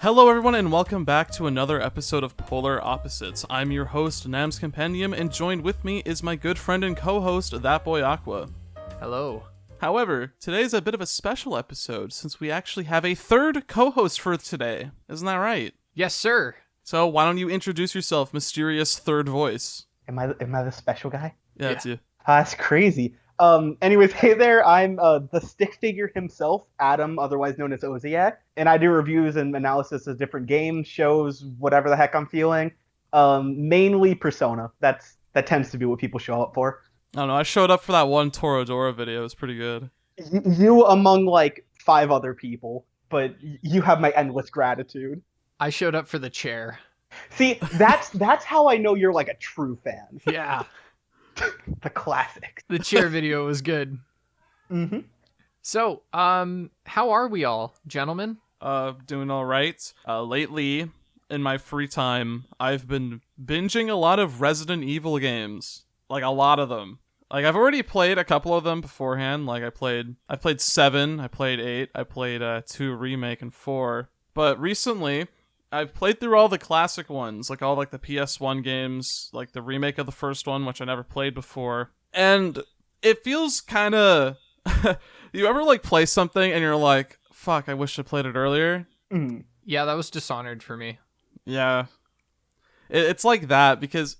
Hello everyone and welcome back to another episode of Polar Opposites. I'm your host, Nam's Compendium, and joined with me is my good friend and co-host, That Boy Aqua. Hello. However, today's a bit of a special episode since we actually have a third co-host for today. Isn't that right? Yes, sir. So why don't you introduce yourself, mysterious third voice? Am I the special guy? Yeah, it's you. That's crazy. Anyways, hey there, I'm the stick figure himself, Adam, otherwise known as Oziach, and I do reviews and analysis of different games, shows, whatever the heck I'm feeling. Mainly Persona. That tends to be what people show up for. I don't know, I showed up for that one Toradora video, it was pretty good. You among like 5 other people, but you have my endless gratitude. I showed up for the chair. See, that's how I know you're like a true fan. Yeah. The classics. The chair video was good. Mm-hmm. So, how are we all, gentlemen? Doing alright. Lately, in my free time, I've been binging a lot of Resident Evil games. Like, a lot of them. Like, I've already played a couple of them beforehand. Like, I played 7, I played 8, I played 2 Remake and 4. But recently, I've played through all the classic ones, like all like the PS1 games, like the remake of the first one, which I never played before. And it feels kind of... You ever like play something and you're like, fuck, I wish I played it earlier? Mm. Yeah, that was Dishonored for me. Yeah. It's like that because,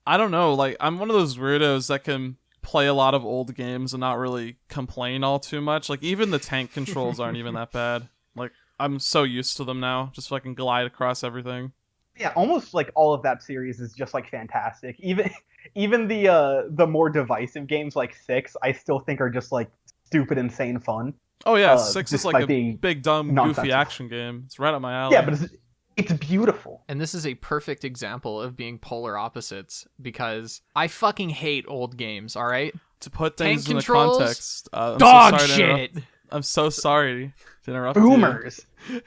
I don't know, like I'm one of those weirdos that can play a lot of old games and not really complain all too much. Like even the tank controls aren't even that bad. Like I'm so used to them now, just fucking glide across everything. Yeah, almost like all of that series is just like fantastic. Even the more divisive games like 6, I still think are just like stupid, insane fun. Oh yeah, 6 is like a being big, dumb, goofy nonsensical action game. It's right up my alley. Yeah, but it's beautiful. And this is a perfect example of being polar opposites, because I fucking hate old games, alright? To put Tank things in the controls, context, dog shit! I'm so sorry to interrupt Boomers. you.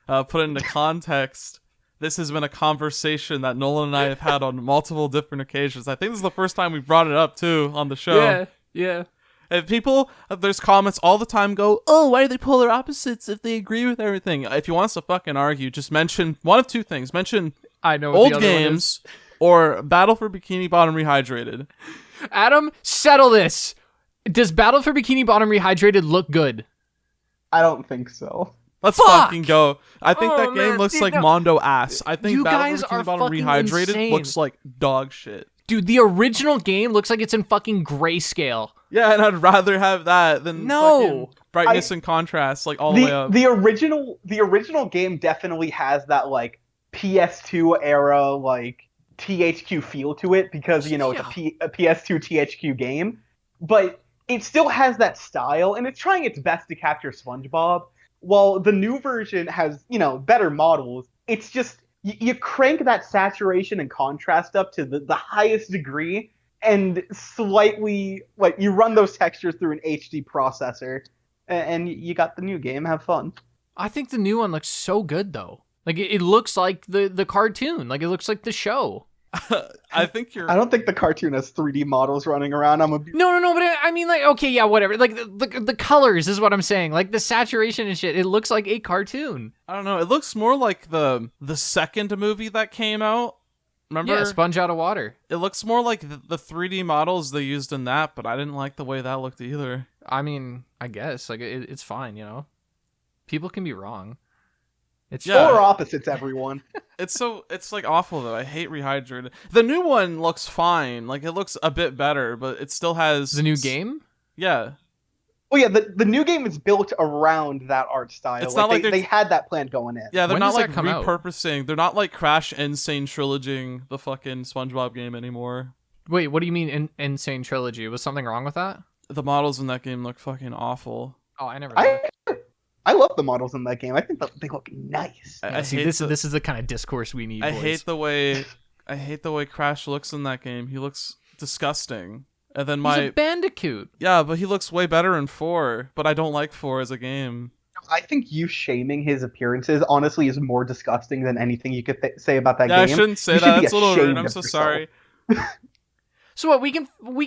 Put it into context. This has been a conversation that Nolan and I have had on multiple different occasions. I think this is the first time we brought it up, too, on the show. Yeah. And people, there's comments all the time go, oh, why are they polar opposites if they agree with everything? If you want us to fucking argue, just mention one of two things. Mention I know what old the other games or Battle for Bikini Bottom Rehydrated. Adam, settle this! Does Battle for Bikini Bottom Rehydrated look good? I don't think so. Let's Fuck! fucking go. I think that game man, looks dude, like no. Mondo ass. I think You Battle guys for are Bikini Bottom fucking Rehydrated insane. looks like dog shit. Dude, the original game looks like it's in fucking grayscale. Yeah, and I'd rather have that than fucking brightness and contrast, like all the way up. The original game definitely has that like PS2 era like THQ feel to it because it's a PS2 THQ game, but it still has that style and it's trying its best to capture SpongeBob. While the new version has better models, it's just you crank that saturation and contrast up to the highest degree and slightly like you run those textures through an HD processor and you got the new game. Have fun. I think the new one looks so good though. Like it looks like the cartoon. Like it looks like the show. I think you're. I don't think the cartoon has 3D models running around. No, but I mean, like, okay, yeah, whatever. Like the colors is what I'm saying. Like the saturation and shit. It looks like a cartoon. I don't know. It looks more like the second movie that came out. Remember? Yeah, Sponge Out of Water. It looks more like the 3D models they used in that, but I didn't like the way that looked either. I mean, I guess like it's fine. People can be wrong. It's Polar opposites, everyone. It's like awful though. I hate Rehydrated. The new one looks fine. Like it looks a bit better, but it still has the new game. Yeah. Oh yeah, the new game is built around that art style. It's not like they had that plan going in. Yeah, they're When not does like that come out? repurposing. They're not like Crash Insane Trilogying the fucking SpongeBob game anymore. Wait, what do you mean Insane Trilogy? Was something wrong with that? The models in that game look fucking awful. Oh, I never. I love the models in that game. I think they look nice. I See, hate this is the kind of discourse we need. I boys. hate the way Crash looks in that game. He looks disgusting. And then He's a bandicoot. Yeah, but he looks way better in 4, but I don't like 4 as a game. I think you shaming his appearances honestly is more disgusting than anything you could say about that Yeah, I game. shouldn't say You that. should be That's a little rude. ashamed I'm of so yourself. sorry. So what, we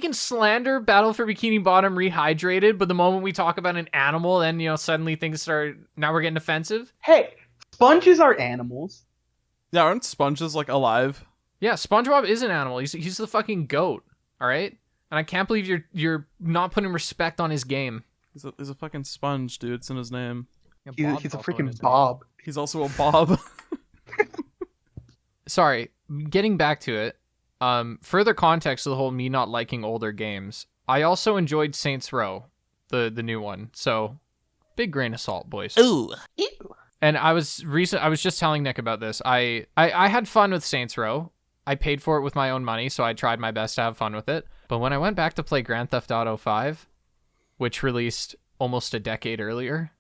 can slander Battle for Bikini Bottom Rehydrated, but the moment we talk about an animal, then suddenly things start. Now we're getting offensive. Hey, Sponges are animals. Yeah, aren't sponges like alive? Yeah, SpongeBob is an animal. He's the fucking goat. All right, and I can't believe you're not putting respect on his game. He's a fucking sponge, dude. It's in his name. Yeah, He's a Bob's also in freaking his name. Bob. He's also a Bob. Sorry, getting back to it. Further context to the whole me not liking older games. I also enjoyed Saints Row, the new one. So, big grain of salt, boys. Ooh. And I was just telling Nick about this. I had fun with Saints Row. I paid for it with my own money, so I tried my best to have fun with it. But when I went back to play Grand Theft Auto 5, which released almost a decade earlier,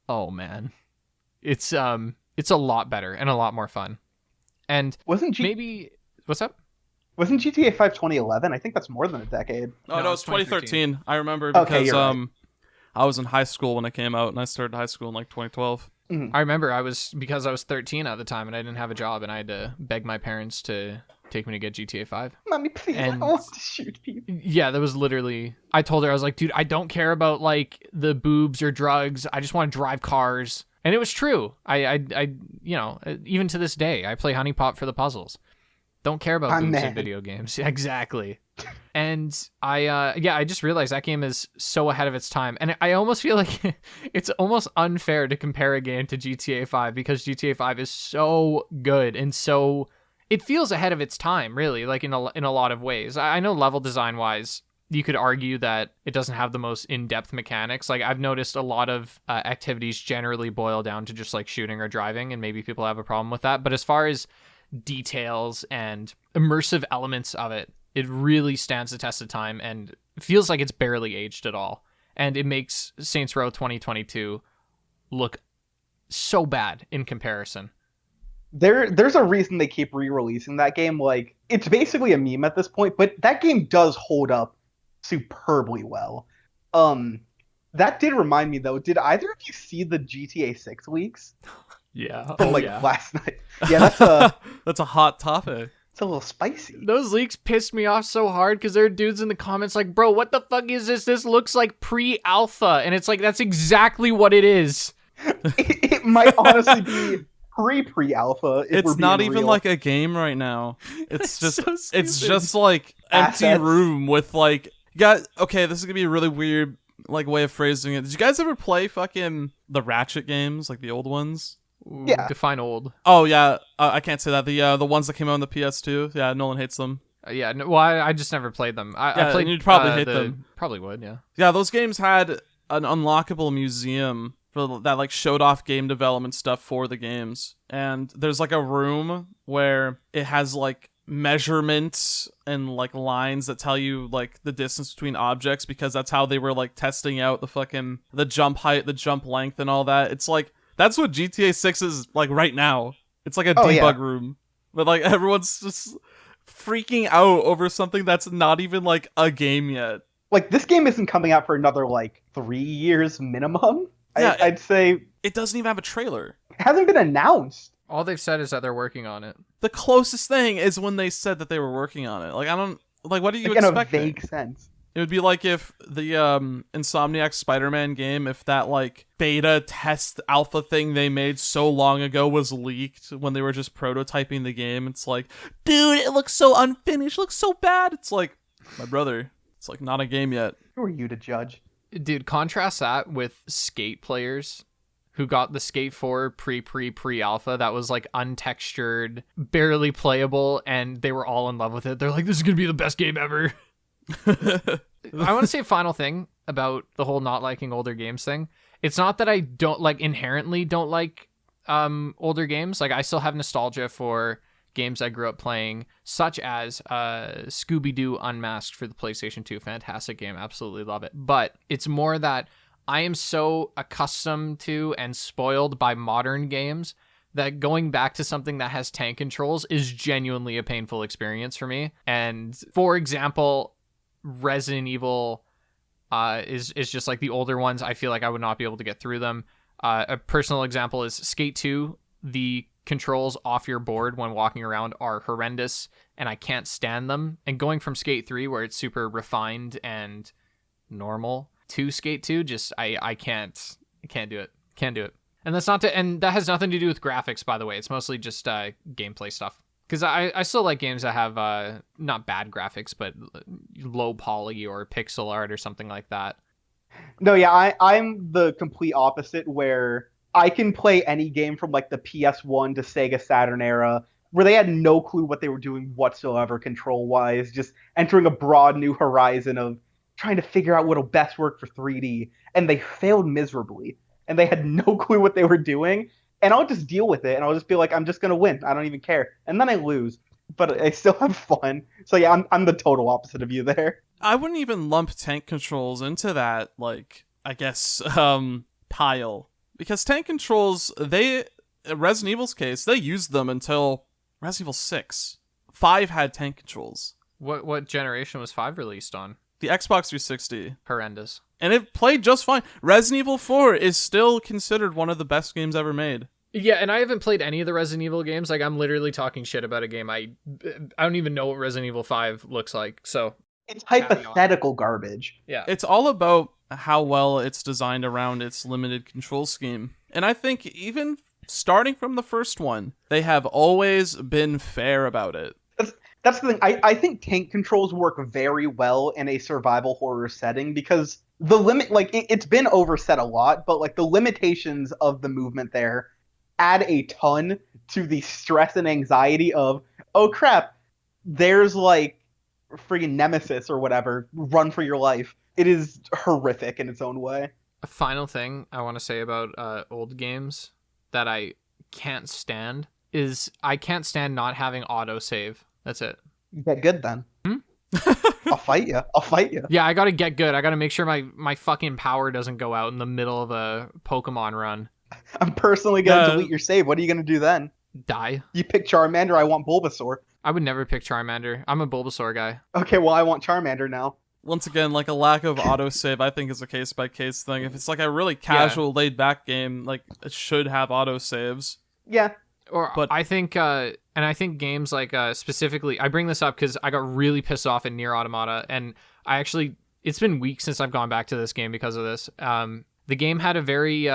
oh man. It's a lot better and a lot more fun. And maybe what's up? Wasn't GTA 5 2011? I think that's more than a decade. Oh, no, it's 2013. I remember Okay, because you're right. I was in high school when it came out, and I started high school in like 2012. I remember because I was 13 at the time and I didn't have a job and I had to beg my parents to take me to get GTA 5. Mommy, please, I And- want to shoot people. Yeah, that was literally, I told her, I was like, dude, I don't care about like the boobs or drugs. I just want to drive cars. And it was true. I even to this day, I play Honey Pot for the puzzles. Don't care about boobs in video games. Exactly. And I just realized that game is so ahead of its time. And I almost feel like it's almost unfair to compare a game to GTA 5 because GTA 5 is so good and so it feels ahead of its time, really, like in a lot of ways. I know level design wise, you could argue that it doesn't have the most in-depth mechanics. Like I've noticed a lot of activities generally boil down to just like shooting or driving, and maybe people have a problem with that. But as far as details and immersive elements of it, it really stands the test of time and feels like it's barely aged at all. And it makes Saints Row 2022 look so bad in comparison. There's a reason they keep re-releasing that game. Like, it's basically a meme at this point, but that game does hold up superbly well. That did remind me though, did either of you see the GTA 6 leaks Yeah. from last night? Yeah, That's a hot topic. it's a little spicy. Those leaks pissed me off so hard because there are dudes in the comments like, bro, what the fuck is this? This looks like pre-alpha. And it's like, that's exactly what it is. It might honestly be pre-alpha. If we're It's not being even real. like a game right now. It's just so it's stupid. just like empty Assets. room with like okay, this is gonna be a really weird like way of phrasing it. Did you guys ever play fucking the Ratchet games, like the old ones? Ooh, Yeah. Define old. Oh yeah, I can't say that. The ones that came out on the PS2. Yeah, Nolan hates them. Yeah, no, well, I just never played them. I Yeah, played. you'd probably hate them. Probably would, yeah. Yeah, those games had an unlockable museum that like showed off game development stuff for the games. And there's like a room where it has like measurements and like lines that tell you like the distance between objects because that's how they were like testing out the jump height, the jump length and all that. It's like that's what GTA 6 is like right now. It's like a debug yeah. room. But like everyone's just freaking out over something that's not even like a game yet. Like, this game isn't coming out for another like 3 years minimum. Yeah, I'd say It doesn't even have a trailer. it hasn't been announced. All they've said is that they're working on it. The closest thing is when they said that they were working on it. Like I don't like what do you Like, in a expect? vague sense. It would be like if the Insomniac Spider-Man game, if that like beta test alpha thing they made so long ago was leaked when they were just prototyping the game. It's like, dude, it looks so unfinished, looks so bad. It's like, my brother, it's like not a game yet. Who are you to judge? Dude, contrast that with Skate players who got the Skate 4 pre-alpha that was like untextured, barely playable, and they were all in love with it. They're like, this is going to be the best game ever. I want to say a final thing about the whole not liking older games thing. It's not that I don't like inherently don't like older games. Like I still have nostalgia for games I grew up playing, such as Scooby-Doo Unmasked for the PlayStation 2. Fantastic game. Absolutely love it. But it's more that I am so accustomed to and spoiled by modern games that going back to something that has tank controls is genuinely a painful experience for me. And for example, Resident Evil is just like the older ones. I feel like I would not be able to get through them. A personal example is Skate 2. The controls off your board when walking around are horrendous, and I can't stand them. And going from Skate 3, where it's super refined and normal, to Skate 2, just I can't do it. Can't do it. And and that has nothing to do with graphics, by the way. It's mostly just gameplay stuff. Because I still like games that have not bad graphics, but low poly or pixel art or something like that. No, yeah, I'm the complete opposite, where I can play any game from like the PS1 to Sega Saturn era, where they had no clue what they were doing whatsoever control-wise, just entering a broad new horizon of trying to figure out what'll best work for 3D, and they failed miserably, and they had no clue what they were doing, and I'll just deal with it, and I'll just be like, I'm just gonna win, I don't even care, and then I lose, but I still have fun. So yeah, I'm the total opposite of you there. I wouldn't even lump tank controls into that, like, I guess, pile. Because tank controls, Resident Evil's case, they used them until Resident Evil 6. 5 had tank controls. What generation was 5 released on? The Xbox 360. Horrendous. And it played just fine. Resident Evil 4 is still considered one of the best games ever made. Yeah, and I haven't played any of the Resident Evil games. Like, I'm literally talking shit about a game. I don't even know what Resident Evil 5 looks like, so... It's hypothetical garbage. Yeah. It's all about how well it's designed around its limited control scheme. And I think even starting from the first one, they have always been fair about it. That's the thing. I think tank controls work very well in a survival horror setting because the limit, like, it's been overset a lot, but like the limitations of the movement there add a ton to the stress and anxiety of, oh crap, there's like friggin' Nemesis or whatever, run for your life. It is horrific in its own way. A final thing I want to say about old games that I can't stand is I can't stand not having autosave. That's it. Get good then. I'll fight you. Yeah, I gotta get good. I gotta make sure my fucking power doesn't go out in the middle of a Pokemon run. I'm personally gonna delete your save. What are you gonna do then? Die. You pick Charmander, I want Bulbasaur. I would never pick Charmander. I'm a Bulbasaur guy. Okay, well, I want Charmander now. Once again, like, a lack of autosave, I think, is a case-by-case thing. If it's like a really casual, laid-back game, like, it should have autosaves. Yeah. But I think, and I think games like, specifically, I bring this up because I got really pissed off in Nier Automata, and it's been weeks since I've gone back to this game because of this. The game had a very,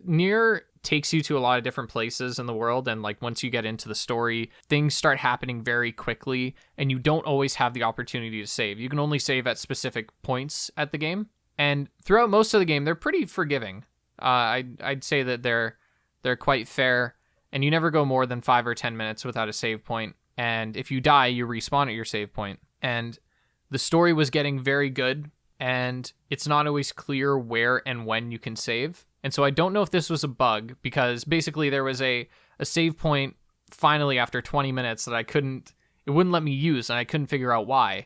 Nier takes you to a lot of different places in the world, and like once you get into the story, things start happening very quickly, and you don't always have the opportunity to save. You can only save at specific points at the game, and throughout most of the game, they're pretty forgiving. I'd say that they're quite fair, and you never go more than 5 or 10 minutes without a save point, and if you die, you respawn at your save point. And the story was getting very good, and it's not always clear where and when you can save. And so I don't know if this was a bug, because basically there was a save point finally after 20 minutes that it wouldn't let me use, and I couldn't figure out why.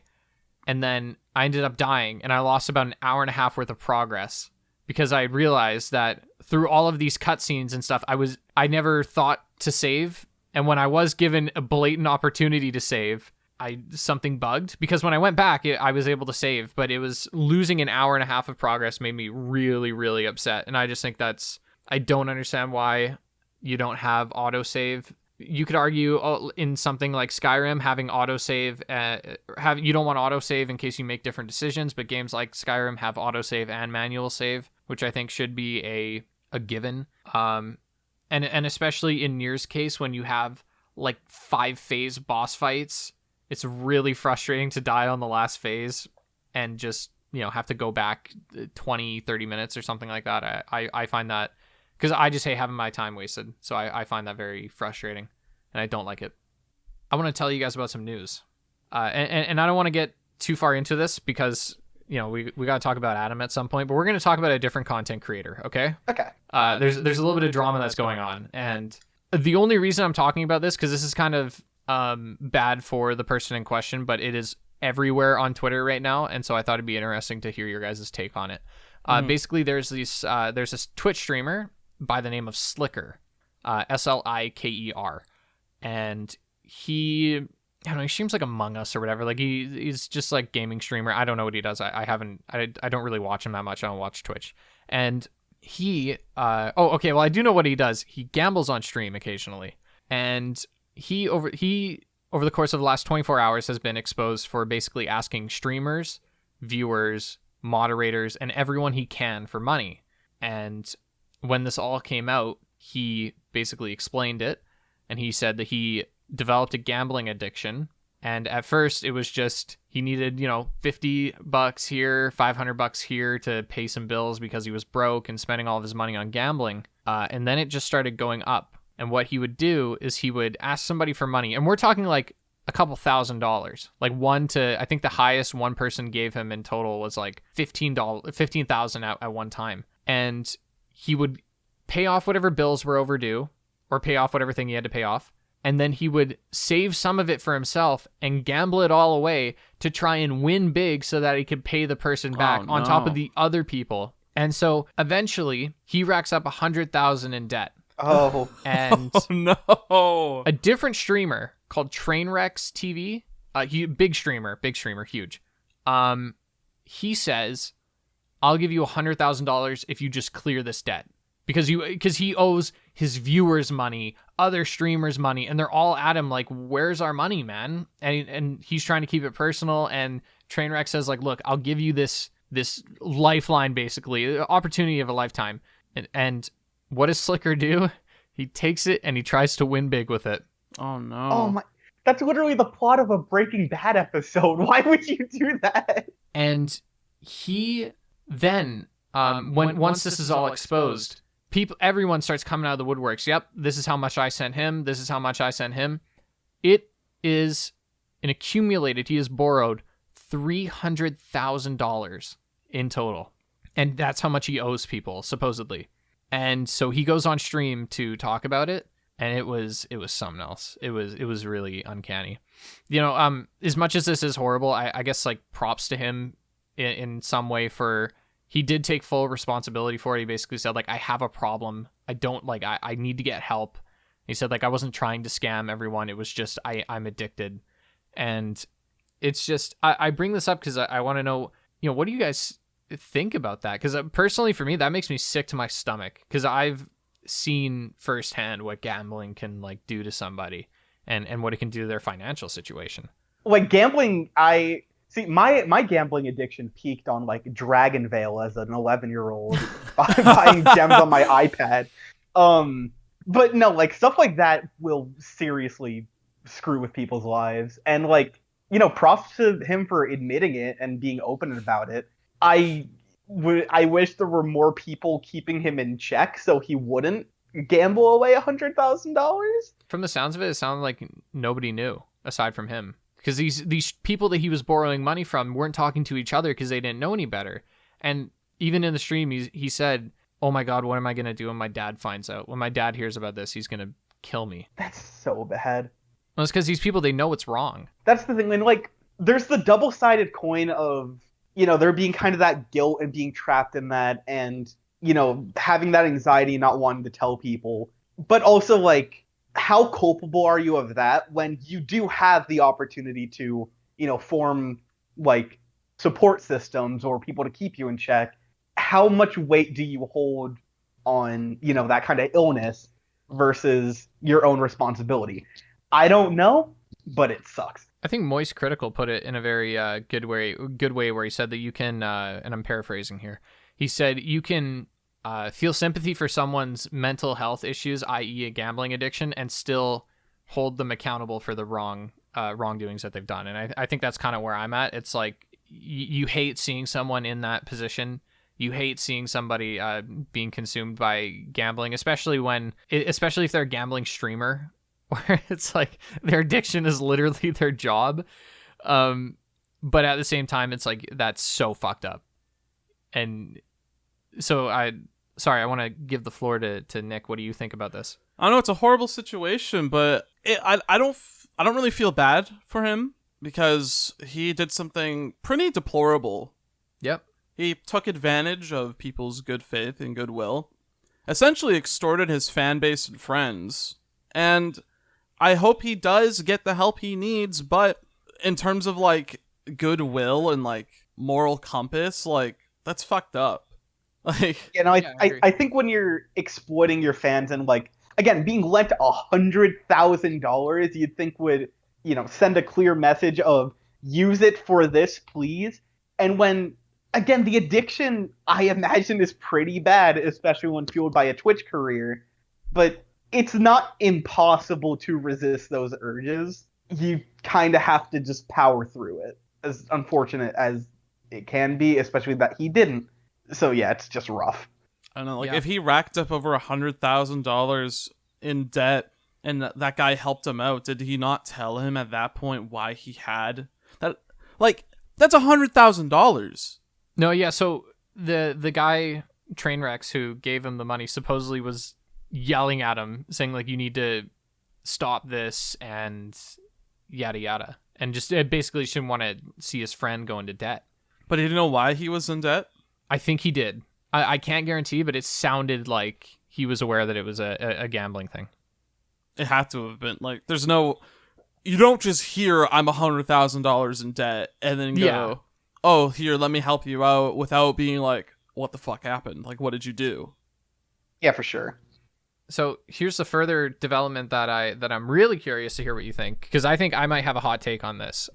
And then I ended up dying, and I lost about an hour and a half worth of progress because I realized that through all of these cutscenes and stuff, I never thought to save. And when I was given a blatant opportunity to save, something bugged, because when I went back, I was able to save, but it was losing an hour and a half of progress made me really, really upset. And I just think I don't understand why you don't have autosave. You could argue in something like Skyrim, having autosave, you don't want autosave in case you make different decisions, but games like Skyrim have autosave and manual save, which I think should be a given. And especially in Nier's case, when you have like 5 phase boss fights, it's really frustrating to die on the last phase and just, have to go back 20, 30 minutes or something like that. I find that, because I just hate having my time wasted. So I find that very frustrating, and I don't like it. I want to tell you guys about some news. And I don't want to get too far into this because, we got to talk about Adam at some point, but we're going to talk about a different content creator, okay? Okay. There's a little bit of drama that's going on. And the only reason I'm talking about this, because this is kind of bad for the person in question, but it is everywhere on Twitter right now, and so I thought it'd be interesting to hear your guys' take on it. Basically, there's this Twitch streamer by the name of Slicker, Sliker, and he, I don't know, he streams like Among Us or whatever. Like he's just like gaming streamer. I don't know what he does. I don't really watch him that much. I don't watch Twitch, and he well, I do know what he does. He gambles on stream occasionally, and he over the course of the last 24 hours has been exposed for basically asking streamers, viewers, moderators, and everyone he can for money. And when this all came out, he basically explained it, and he said that he developed a gambling addiction. And at first it was just he needed, $50 here, $500 here to pay some bills because he was broke and spending all of his money on gambling. And then it just started going up. And what he would do is he would ask somebody for money. And we're talking like a couple $1,000s. Like I think the highest one person gave him in total was like $15,000 at one time. And he would pay off whatever bills were overdue or pay off whatever thing he had to pay off. And then he would save some of it for himself and gamble it all away to try and win big so that he could pay the person back on top of the other people. And so eventually he racks up $100,000 in debt. Oh. And no. A different streamer called Trainwrecks TV, big streamer, huge. He says, I'll give you $100,000 if you just clear this debt. Because he owes his viewers money, other streamers money, and they're all at him like, where's our money, man? And he's trying to keep it personal, and Trainwreck says, like, look, I'll give you this lifeline, basically, opportunity of a lifetime. And what does Slicker do? He takes it and he tries to win big with it. Oh, no. Oh, my. That's literally the plot of a Breaking Bad episode. Why would you do that? And he then, once this is all exposed, everyone starts coming out of the woodworks. Yep, this is how much I sent him. This is how much I sent him. It is an accumulated, he has borrowed $300,000 in total. And that's how much he owes people, supposedly. And so he goes on stream to talk about it, and it was something else. It was really uncanny. As much as this is horrible, I guess like props to him in some way for he did take full responsibility for it. He basically said, like, I have a problem. I don't like I need to get help. He said, like, I wasn't trying to scam everyone. It was just I'm addicted. And it's just I bring this up because I want to know, what do you guys think about that? Because personally for me, that makes me sick to my stomach, because I've seen firsthand what gambling can like do to somebody and what it can do to their financial situation. Like gambling, my gambling addiction peaked on like Dragonvale as an 11-year-old buying gems on my iPad. But no, like stuff like that will seriously screw with people's lives. And like, props to him for admitting it and being open about it. I wish there were more people keeping him in check so he wouldn't gamble away $100,000. From the sounds of it, it sounded like nobody knew aside from him. Because these people that he was borrowing money from weren't talking to each other because they didn't know any better. And even in the stream, he said, oh my God, what am I going to do when my dad finds out? When my dad hears about this, he's going to kill me. That's so bad. Well, it's because these people, they know it's wrong. That's the thing. And like, there's the double-sided coin of, there being kind of that guilt and being trapped in that and, having that anxiety, not wanting to tell people. But also, like, how culpable are you of that when you do have the opportunity to, form, like, support systems or people to keep you in check? How much weight do you hold on, that kind of illness versus your own responsibility? I don't know, but it sucks. I think Moist Critical put it in a very good way where he said that you can, and I'm paraphrasing here, he said you can feel sympathy for someone's mental health issues, i.e. a gambling addiction, and still hold them accountable for the wrongdoings that they've done. And I think that's kind of where I'm at. It's like you hate seeing someone in that position. You hate seeing somebody being consumed by gambling, especially if they're a gambling streamer, where it's like their addiction is literally their job. But at the same time, it's like, that's so fucked up. And so I want to give the floor to Nick. What do you think about this? I know it's a horrible situation, but I don't really feel bad for him because he did something pretty deplorable. Yep. He took advantage of people's good faith and goodwill, essentially extorted his fan base and friends. And I hope he does get the help he needs, but in terms of like goodwill and like moral compass, like that's fucked up. Like, I think when you're exploiting your fans and like, again, being lent $100,000, you'd think would, send a clear message of use it for this, please. And when again, the addiction, I imagine, is pretty bad, especially when fueled by a Twitch career. But it's not impossible to resist those urges. You kind of have to just power through it, as unfortunate as it can be, especially that he didn't. So yeah, it's just rough. I don't know, like if he racked up over $100,000 in debt and that guy helped him out, did he not tell him at that point why he had that? Like, that's $100,000. No, yeah. So the guy Trainwrecks who gave him the money supposedly was yelling at him, saying like, "You need to stop this," and yada yada, and just basically shouldn't want to see his friend go into debt. But he didn't know why he was in debt? I think he did. I can't guarantee, but it sounded like he was aware that it was a gambling thing. It had to have been. Like, there's no... You don't just hear, I'm $100,000 in debt, and then go, oh, here, let me help you out, without being like, what the fuck happened? Like, what did you do? Yeah, for sure. So here's the further development that I'm really curious to hear what you think, because I think I might have a hot take on this.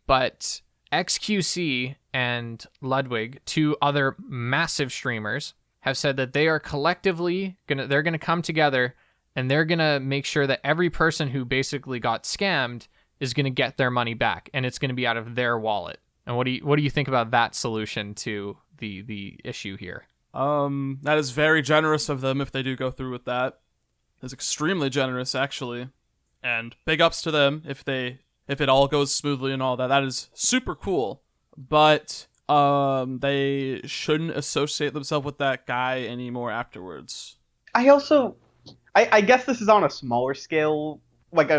But XQC and Ludwig, two other massive streamers, have said that they are collectively gonna come together and they're gonna make sure that every person who basically got scammed is gonna get their money back, and it's gonna be out of their wallet. And what do you think about that solution to the issue here? That is very generous of them if they do go through with that. It's extremely generous, actually. And big ups to them if it all goes smoothly and all that. That is super cool. But they shouldn't associate themselves with that guy anymore afterwards. I guess this is on a smaller scale, like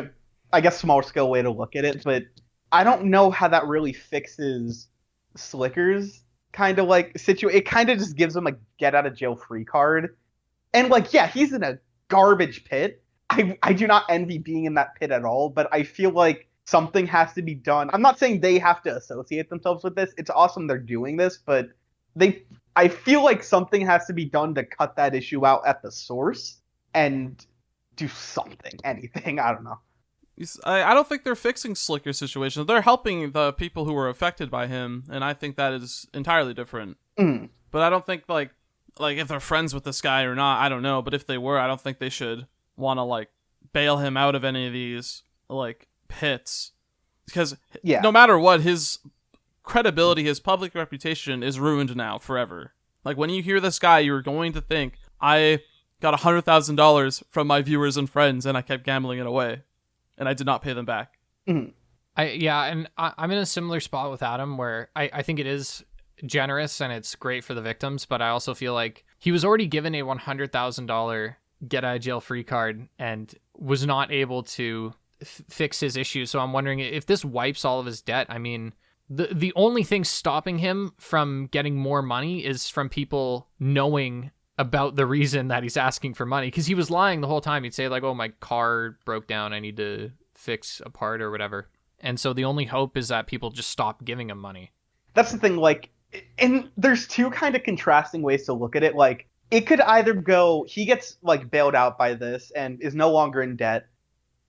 smaller scale way to look at it, but I don't know how that really fixes Slicker's kind of like situation. It kind of just gives him a get out of jail free card. And like, yeah, he's in a garbage pit. I do not envy being in that pit at all, but I feel like something has to be done. I'm not saying they have to associate themselves with this. It's awesome they're doing this, but I feel like something has to be done to cut that issue out at the source and do something, anything. I don't know. I don't think they're fixing Slicker's situation. They're helping the people who were affected by him, and I think that is entirely different. But I don't think, like if they're friends with this guy or not, I don't know. But if they were, I don't think they should want to, like, bail him out of any of these, like, pits. Because no matter what, his credibility, his public reputation is ruined now forever. Like, when you hear this guy, you're going to think, I got $100,000 from my viewers and friends, and I kept gambling it away. And I did not pay them back. I'm in a similar spot with Adam, where I think it is generous and it's great for the victims, but I also feel like he was already given a $100,000 get out of jail free card and was not able to fix his issues. So I'm wondering if this wipes all of his debt. I mean, the only thing stopping him from getting more money is from people knowing about the reason that he's asking for money, because he was lying the whole time. He'd say like, oh, my car broke down, I need to fix a part or whatever. And so the only hope is that people just stop giving him money. That's the thing, like, and there's two kind of contrasting ways to look at it. Like, it could either go, he gets like bailed out by this and is no longer in debt,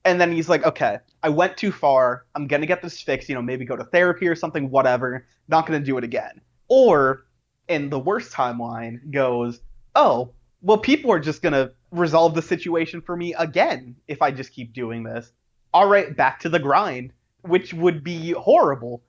and then he's like, okay, I went too far, I'm gonna get this fixed, maybe go to therapy or something, whatever, not gonna do it again. Or, in the worst timeline, goes, oh, well, people are just going to resolve the situation for me again if I just keep doing this. All right, back to the grind, which would be horrible.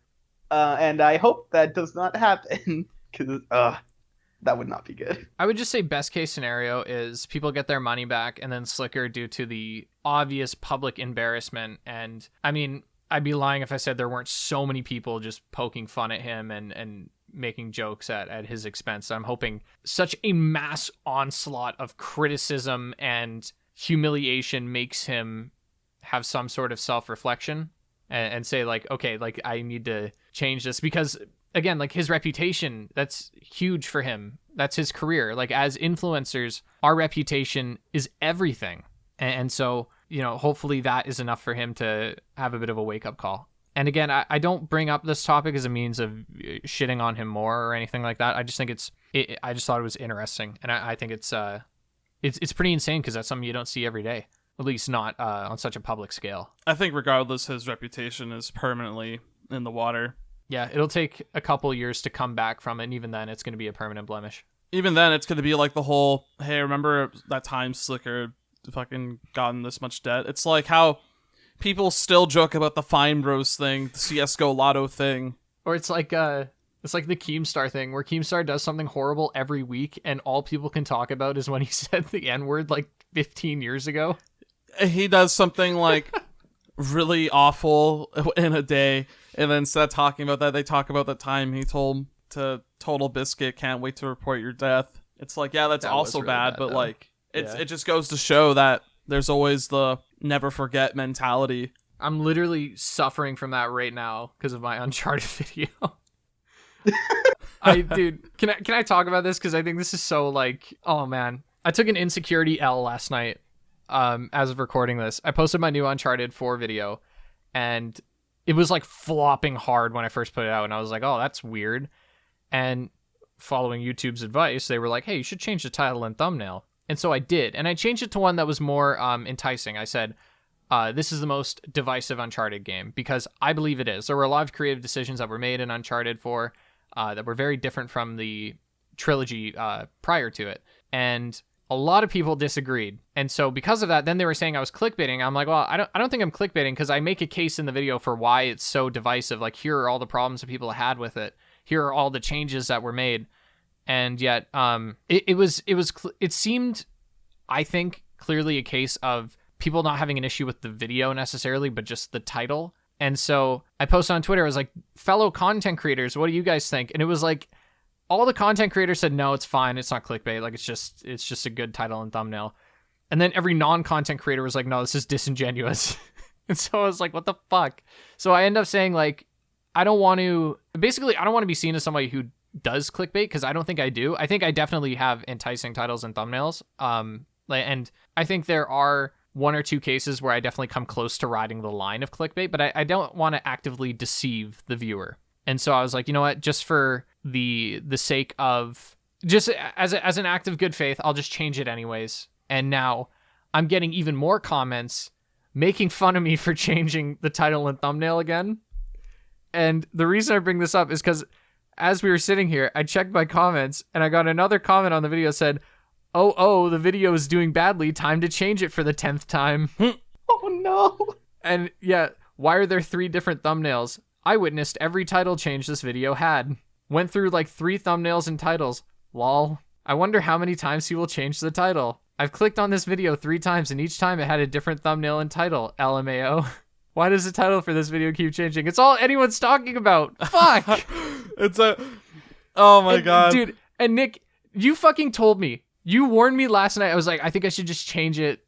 And I hope that does not happen, because that would not be good. I would just say best case scenario is people get their money back, and then Slicker, due to the obvious public embarrassment, and I mean, I'd be lying if I said there weren't so many people just poking fun at him and making jokes at his expense. I'm hoping such a mass onslaught of criticism and humiliation makes him have some sort of self-reflection and say like, okay, like I need to change this, because again, like his reputation, that's huge for him. That's his career. Like as influencers, our reputation is everything. And so, hopefully that is enough for him to have a bit of a wake up call. And again, I don't bring up this topic as a means of shitting on him more or anything like that. I just think I just thought it was interesting, and I think it's pretty insane, because that's something you don't see every day, at least not on such a public scale. I think regardless, his reputation is permanently in the water. Yeah, it'll take a couple years to come back from it, and even then it's going to be a permanent blemish. Even then, it's going to be like the whole, hey, remember that time Slicker fucking got in this much debt? It's like how people still joke about the Fine Bros thing, the CSGO Lotto thing. Or it's like the Keemstar thing, where Keemstar does something horrible every week, and all people can talk about is when he said the N-word like 15 years ago. He does something like really awful in a day, and then instead of talking about that, they talk about the time he told to Total Biscuit, can't wait to report your death. It's like, yeah, that's That also was really bad, bad, but though. like, Yeah. it just goes to show that there's always the never forget mentality. I'm literally suffering from that right now because of my Uncharted video. Dude, can I talk about this? Because I think this is so like, oh man. I took an insecurity L last night. As of recording this, I posted my new Uncharted 4 video, and it was like flopping hard when I first put it out, and I was like, oh, that's weird. And following YouTube's advice, they were like, hey, you should change the title and thumbnail. And so I did, and I changed it to one that was more enticing. I said, this is the most divisive Uncharted game, because I believe it is. There were a lot of creative decisions that were made in Uncharted 4 that were very different from the trilogy prior to it. And a lot of people disagreed. And so because of that, then they were saying I was clickbaiting. I'm like, well, I don't think I'm clickbaiting, because I make a case in the video for why it's so divisive. Like, here are all the problems that people had with it. Here are all the changes that were made. And yet it seemed, I think, clearly a case of people not having an issue with the video necessarily, but just the title. And so I posted on Twitter, I was like, fellow content creators, what do you guys think? And it was like, all the content creators said, no, it's fine. It's not clickbait. Like, it's just a good title and thumbnail. And then every non-content creator was like, no, this is disingenuous. And so I was like, what the fuck? So I end up saying, like, I don't want to be seen as somebody who does clickbait, because I don't think I do. I think I definitely have enticing titles and thumbnails. And I think there are one or two cases where I definitely come close to riding the line of clickbait, but I don't want to actively deceive the viewer. And so I was like, you know what, just for the sake of, just as an act of good faith, I'll just change it anyways. And now I'm getting even more comments making fun of me for changing the title and thumbnail again. And the reason I bring this up is because as we were sitting here, I checked my comments, and I got another comment on the video that said, oh, the video is doing badly, time to change it for the 10th time. Oh no. And yeah, why are there 3 different thumbnails? I witnessed every title change this video had. Went through like 3 thumbnails and titles. Lol. I wonder how many times he will change the title. I've clicked on this video 3 times, and each time it had a different thumbnail and title. LMAO. Why does the title for this video keep changing? It's all anyone's talking about. Fuck. Oh my god. Dude, and Nick, you fucking told me. You warned me last night. I was like, I think I should just change it.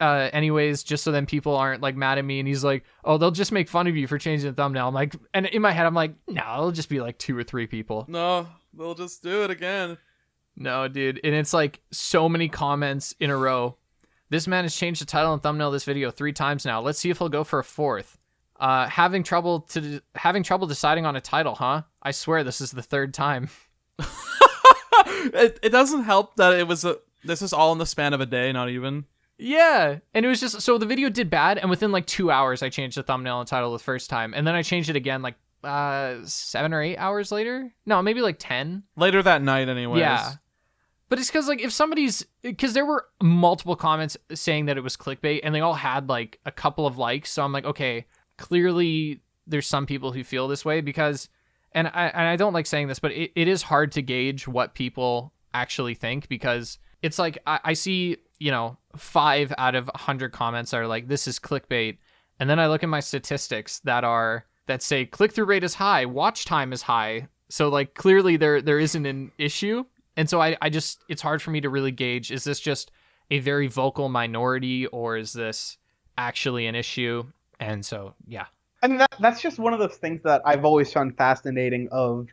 Anyways, just so then people aren't like mad at me. And he's like, oh, they'll just make fun of you for changing the thumbnail. I'm like, and in my head, I'm like, no, it'll just be like 2 or 3 people. No, they'll just do it again. No, dude. And it's like so many comments in a row. This man has changed the title and thumbnail of this video 3 times now. Let's see if he'll go for a 4th. Having trouble deciding on a title, huh? I swear this is the 3rd time. It doesn't help that this is all in the span of a day, not even. Yeah, and it was just, so the video did bad, and within like 2 hours, I changed the thumbnail and title the first time, and then I changed it again like 7 or 8 hours later. No, maybe like 10. Later that night, anyways. Yeah. But it's because, like, because there were multiple comments saying that it was clickbait, and they all had, like, a couple of likes, so I'm like, okay, clearly there's some people who feel this way, because, and I don't like saying this, but it is hard to gauge what people actually think, because it's like, I see, 5 out of 100 comments are like, this is clickbait, and then I look at my statistics that say click-through rate is high, watch time is high, so, like, clearly there isn't an issue. And so it's hard for me to really gauge, is this just a very vocal minority, or is this actually an issue? And so, yeah. I mean, that's just one of those things that I've always found fascinating, of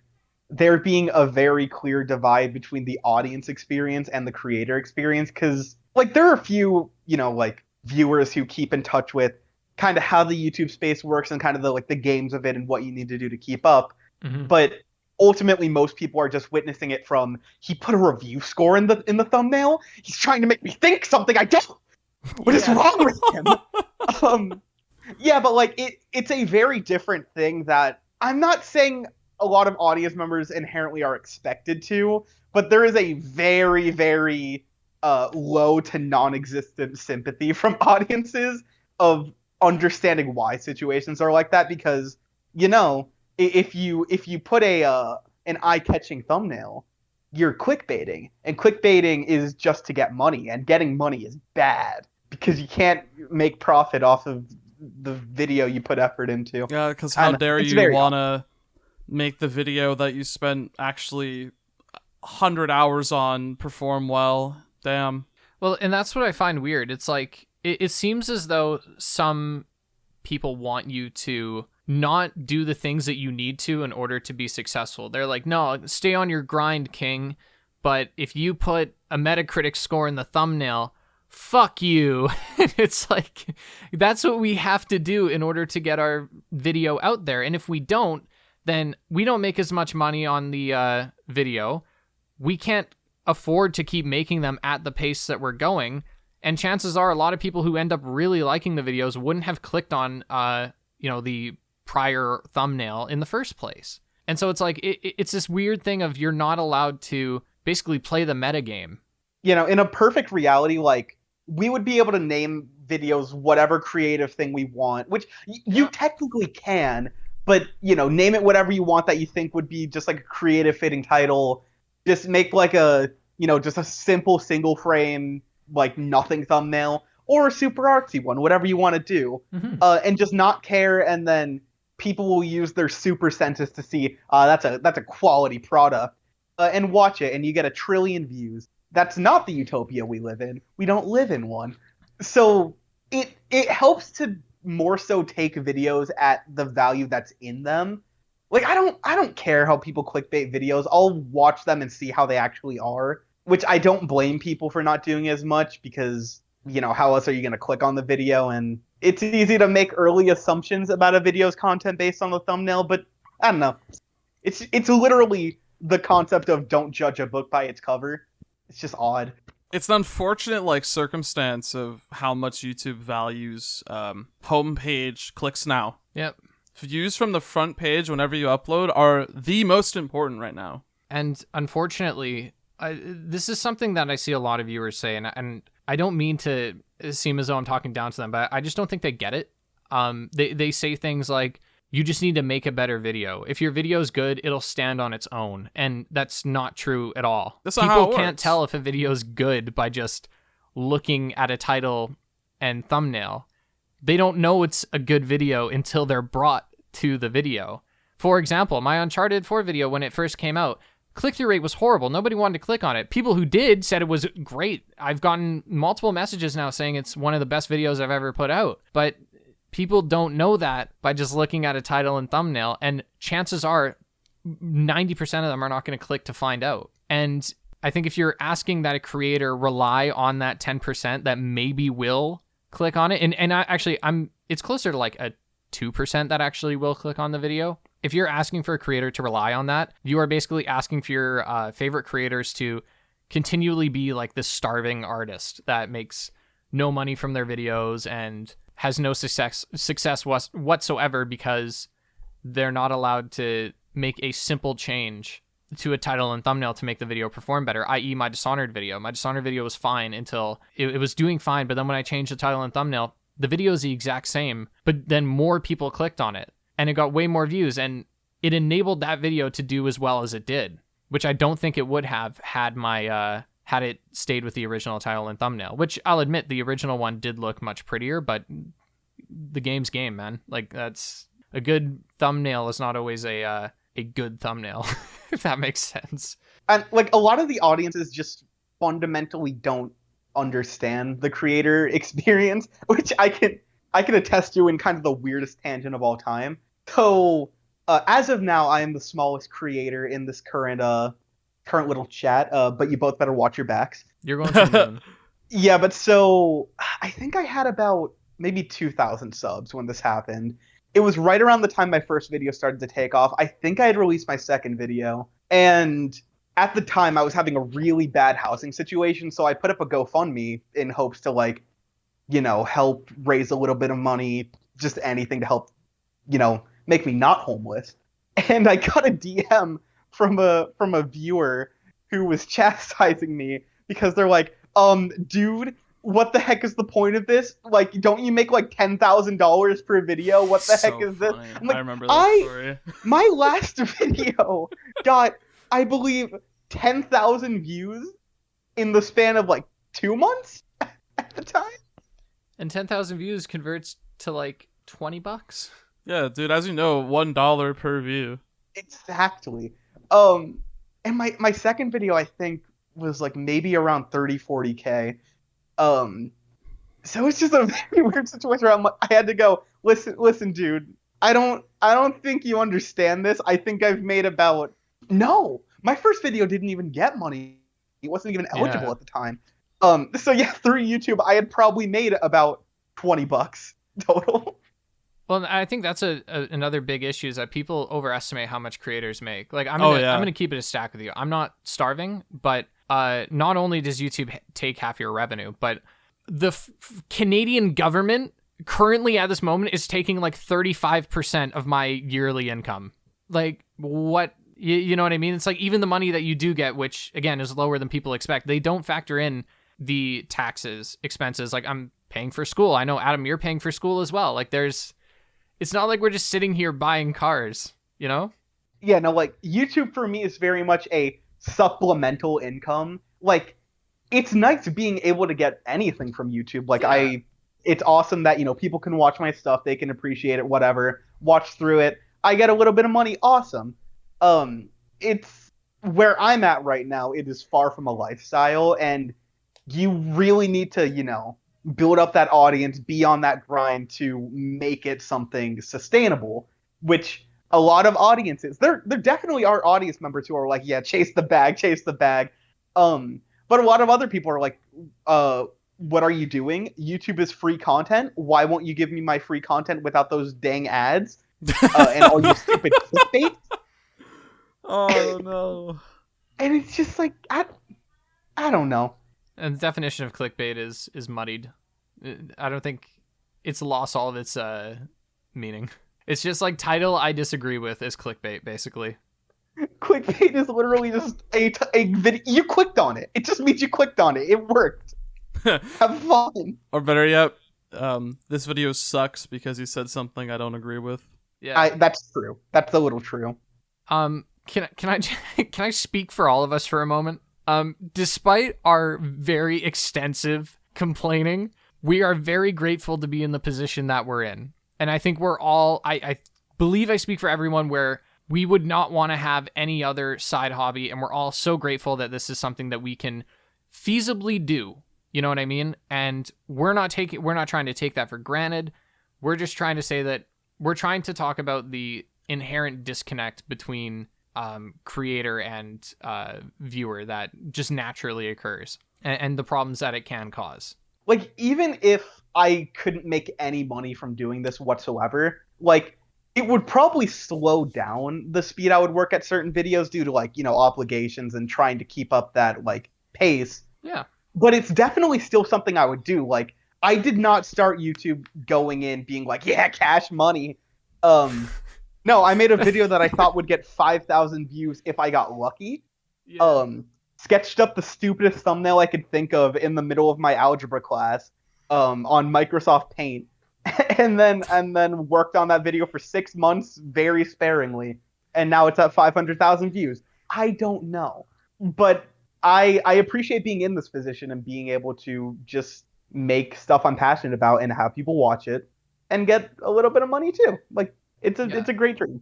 there being a very clear divide between the audience experience and the creator experience. Because, like, there are a few, like, viewers who keep in touch with kind of how the YouTube space works and kind of the games of it and what you need to do to keep up. Mm-hmm. But ultimately, most people are just witnessing it from, he put a review score in the thumbnail. He's trying to make me think something I don't. What is wrong with him? Yeah, but like it's a very different thing that I'm not saying a lot of audience members inherently are expected to, but there is a very, very low to non-existent sympathy from audiences of understanding why situations are like that because if you put an eye-catching thumbnail, you're clickbaiting, and clickbaiting is just to get money, and getting money is bad because you can't make profit off of the video you put effort into. Yeah, because how dare it's you very want to make the video that you spent actually 100 hours on perform well? Damn. Well, and that's what I find weird. It's like, it seems as though some people want you to not do the things that you need to in order to be successful. They're like, no, stay on your grind, king. But if you put a Metacritic score in the thumbnail, fuck you. It's like, that's what we have to do in order to get our video out there. And if we don't, then we don't make as much money on the video. We can't afford to keep making them at the pace that we're going. And chances are a lot of people who end up really liking the videos wouldn't have clicked on, the prior thumbnail in the first place. And so it's like, it's this weird thing of you're not allowed to basically play the metagame. In a perfect reality, like, we would be able to name videos whatever creative thing we want, which you technically can, but, name it whatever you want that you think would be just like a creative fitting title. Just make like just a simple single frame, like nothing thumbnail, or a super artsy one, whatever you want to do, and just not care. And then people will use their super senses to see that's a quality product, and watch it, and you get 1 trillion views. That's not the utopia we live in. We don't live in one. So it helps to more so take videos at the value that's in them. Like, I don't care how people clickbait videos. I'll watch them and see how they actually are, which I don't blame people for not doing as much because, how else are you going to click on the video? And it's easy to make early assumptions about a video's content based on the thumbnail, but I don't know. It's literally the concept of don't judge a book by its cover. It's just odd. It's an unfortunate circumstance of how much YouTube values homepage clicks now. Yep. Views from the front page whenever you upload are the most important right now. And unfortunately, this is something that I see a lot of viewers say, and I don't mean to seem as though I'm talking down to them, but I just don't think they get it. They say things like, you just need to make a better video. If your video is good, it'll stand on its own. And that's not true at all. That's not how it works. People can't tell if a video is good by just looking at a title and thumbnail. They don't know it's a good video until they're brought to the video. For example, my Uncharted 4 video, when it first came out, click-through rate was horrible. Nobody wanted to click on it. People who did said it was great. I've gotten multiple messages now saying it's one of the best videos I've ever put out. But people don't know that by just looking at a title and thumbnail, and chances are 90% of them are not going to click to find out. And I think if you're asking that a creator rely on that 10% that maybe will click on it, and it's closer to like a 2% that actually will click on the video. If you're asking for a creator to rely on that, you are basically asking for your favorite creators to continually be like this starving artist that makes no money from their videos and has no success whatsoever because they're not allowed to make a simple change to a title and thumbnail to make the video perform better, i.e. my Dishonored video. My Dishonored video was fine until it was doing fine, but then when I changed the title and thumbnail, the video is the exact same, but then more people clicked on it and it got way more views, and it enabled that video to do as well as it did, which I don't think it would have had had it stayed with the original title and thumbnail, which I'll admit the original one did look much prettier, but the game's game, man. Like, that's a good thumbnail is not always a good thumbnail, if that makes sense. And like, a lot of the audiences just fundamentally don't understand the creator experience, which I can attest to in kind of the weirdest tangent of all time. So as of now, I am the smallest creator in this current little chat, but you both better watch your backs. You're going to the moon. Yeah, but so I think I had about maybe 2,000 subs when this happened. It was right around the time my first video started to take off. I think I had released my second video, and at the time I was having a really bad housing situation, so I put up a GoFundMe in hopes to help raise a little bit of money just anything to help, make me not homeless. And I got a DM from a viewer who was chastising me because they're like, dude, what the heck is the point of this? Like, don't you make like $10,000 per video? What the heck is this? Funny. I'm like, I remember that story. my last video got, I believe, 10,000 views in the span of like 2 months at the time. And 10,000 views converts to like $20. Yeah, dude, as you know, $1 per view. Exactly. And my second video, I think, was like maybe around 30-40K. So it's just a very weird situation where I had to go, listen, dude, I don't think you understand this. I think I've made about, no, my first video didn't even get money. It wasn't even eligible at the time. So yeah, through YouTube, I had probably made about $20 total. Well, I think that's another big issue is that people overestimate how much creators make. Like, I'm gonna keep it a stack with you. I'm not starving, but not only does YouTube take half your revenue, but the Canadian government currently at this moment is taking like 35% of my yearly income. Like, what? You know what I mean? It's like even the money that you do get, which again is lower than people expect, they don't factor in the taxes, expenses. Like, I'm paying for school. I know, Adam, you're paying for school as well. Like, it's not like we're just sitting here buying cars, you know? Yeah, no, like, YouTube for me is very much a supplemental income. Like, it's nice being able to get anything from YouTube. Like, it's awesome that, people can watch my stuff, they can appreciate it, whatever, watch through it. I get a little bit of money, awesome. It's where I'm at right now, it is far from a lifestyle, and you really need to, build up that audience, be on that grind to make it something sustainable, which a lot of audiences, there definitely are audience members who are like, yeah, chase the bag. But a lot of other people are like, what are you doing? YouTube is free content. Why won't you give me my free content without those dang ads? And all you stupid clickbait? Oh, no. And it's just like, I don't know. And the definition of clickbait is muddied. I don't think it's lost all of its meaning. It's just like title I disagree with is clickbait, basically. Clickbait is literally just a video. You clicked on it. It just means you clicked on it. It worked. Have fun. Or better yet, this video sucks because he said something I don't agree with. Yeah, that's true. That's a little true. Can I speak for all of us for a moment? Despite our very extensive complaining, we are very grateful to be in the position that we're in. And I think we're all, I believe I speak for everyone where we would not want to have any other side hobby. And we're all so grateful that this is something that we can feasibly do. You know what I mean? And we're not trying to take that for granted. We're just trying to say that we're trying to talk about the inherent disconnect between creator and viewer that just naturally occurs and the problems that it can cause. Like, even if I couldn't make any money from doing this whatsoever, like, it would probably slow down the speed I would work at certain videos due to, like, obligations and trying to keep up that, like, pace. Yeah. But it's definitely still something I would do. Like, I did not start YouTube going in being like, yeah, cash money. No, I made a video that I thought would get 5,000 views if I got lucky. Yeah. Sketched up the stupidest thumbnail I could think of in the middle of my algebra class on Microsoft Paint. and then worked on that video for 6 months very sparingly. And now it's at 500,000 views. I don't know. But I appreciate being in this position and being able to just make stuff I'm passionate about and have people watch it and get a little bit of money too. Like, it's a great dream.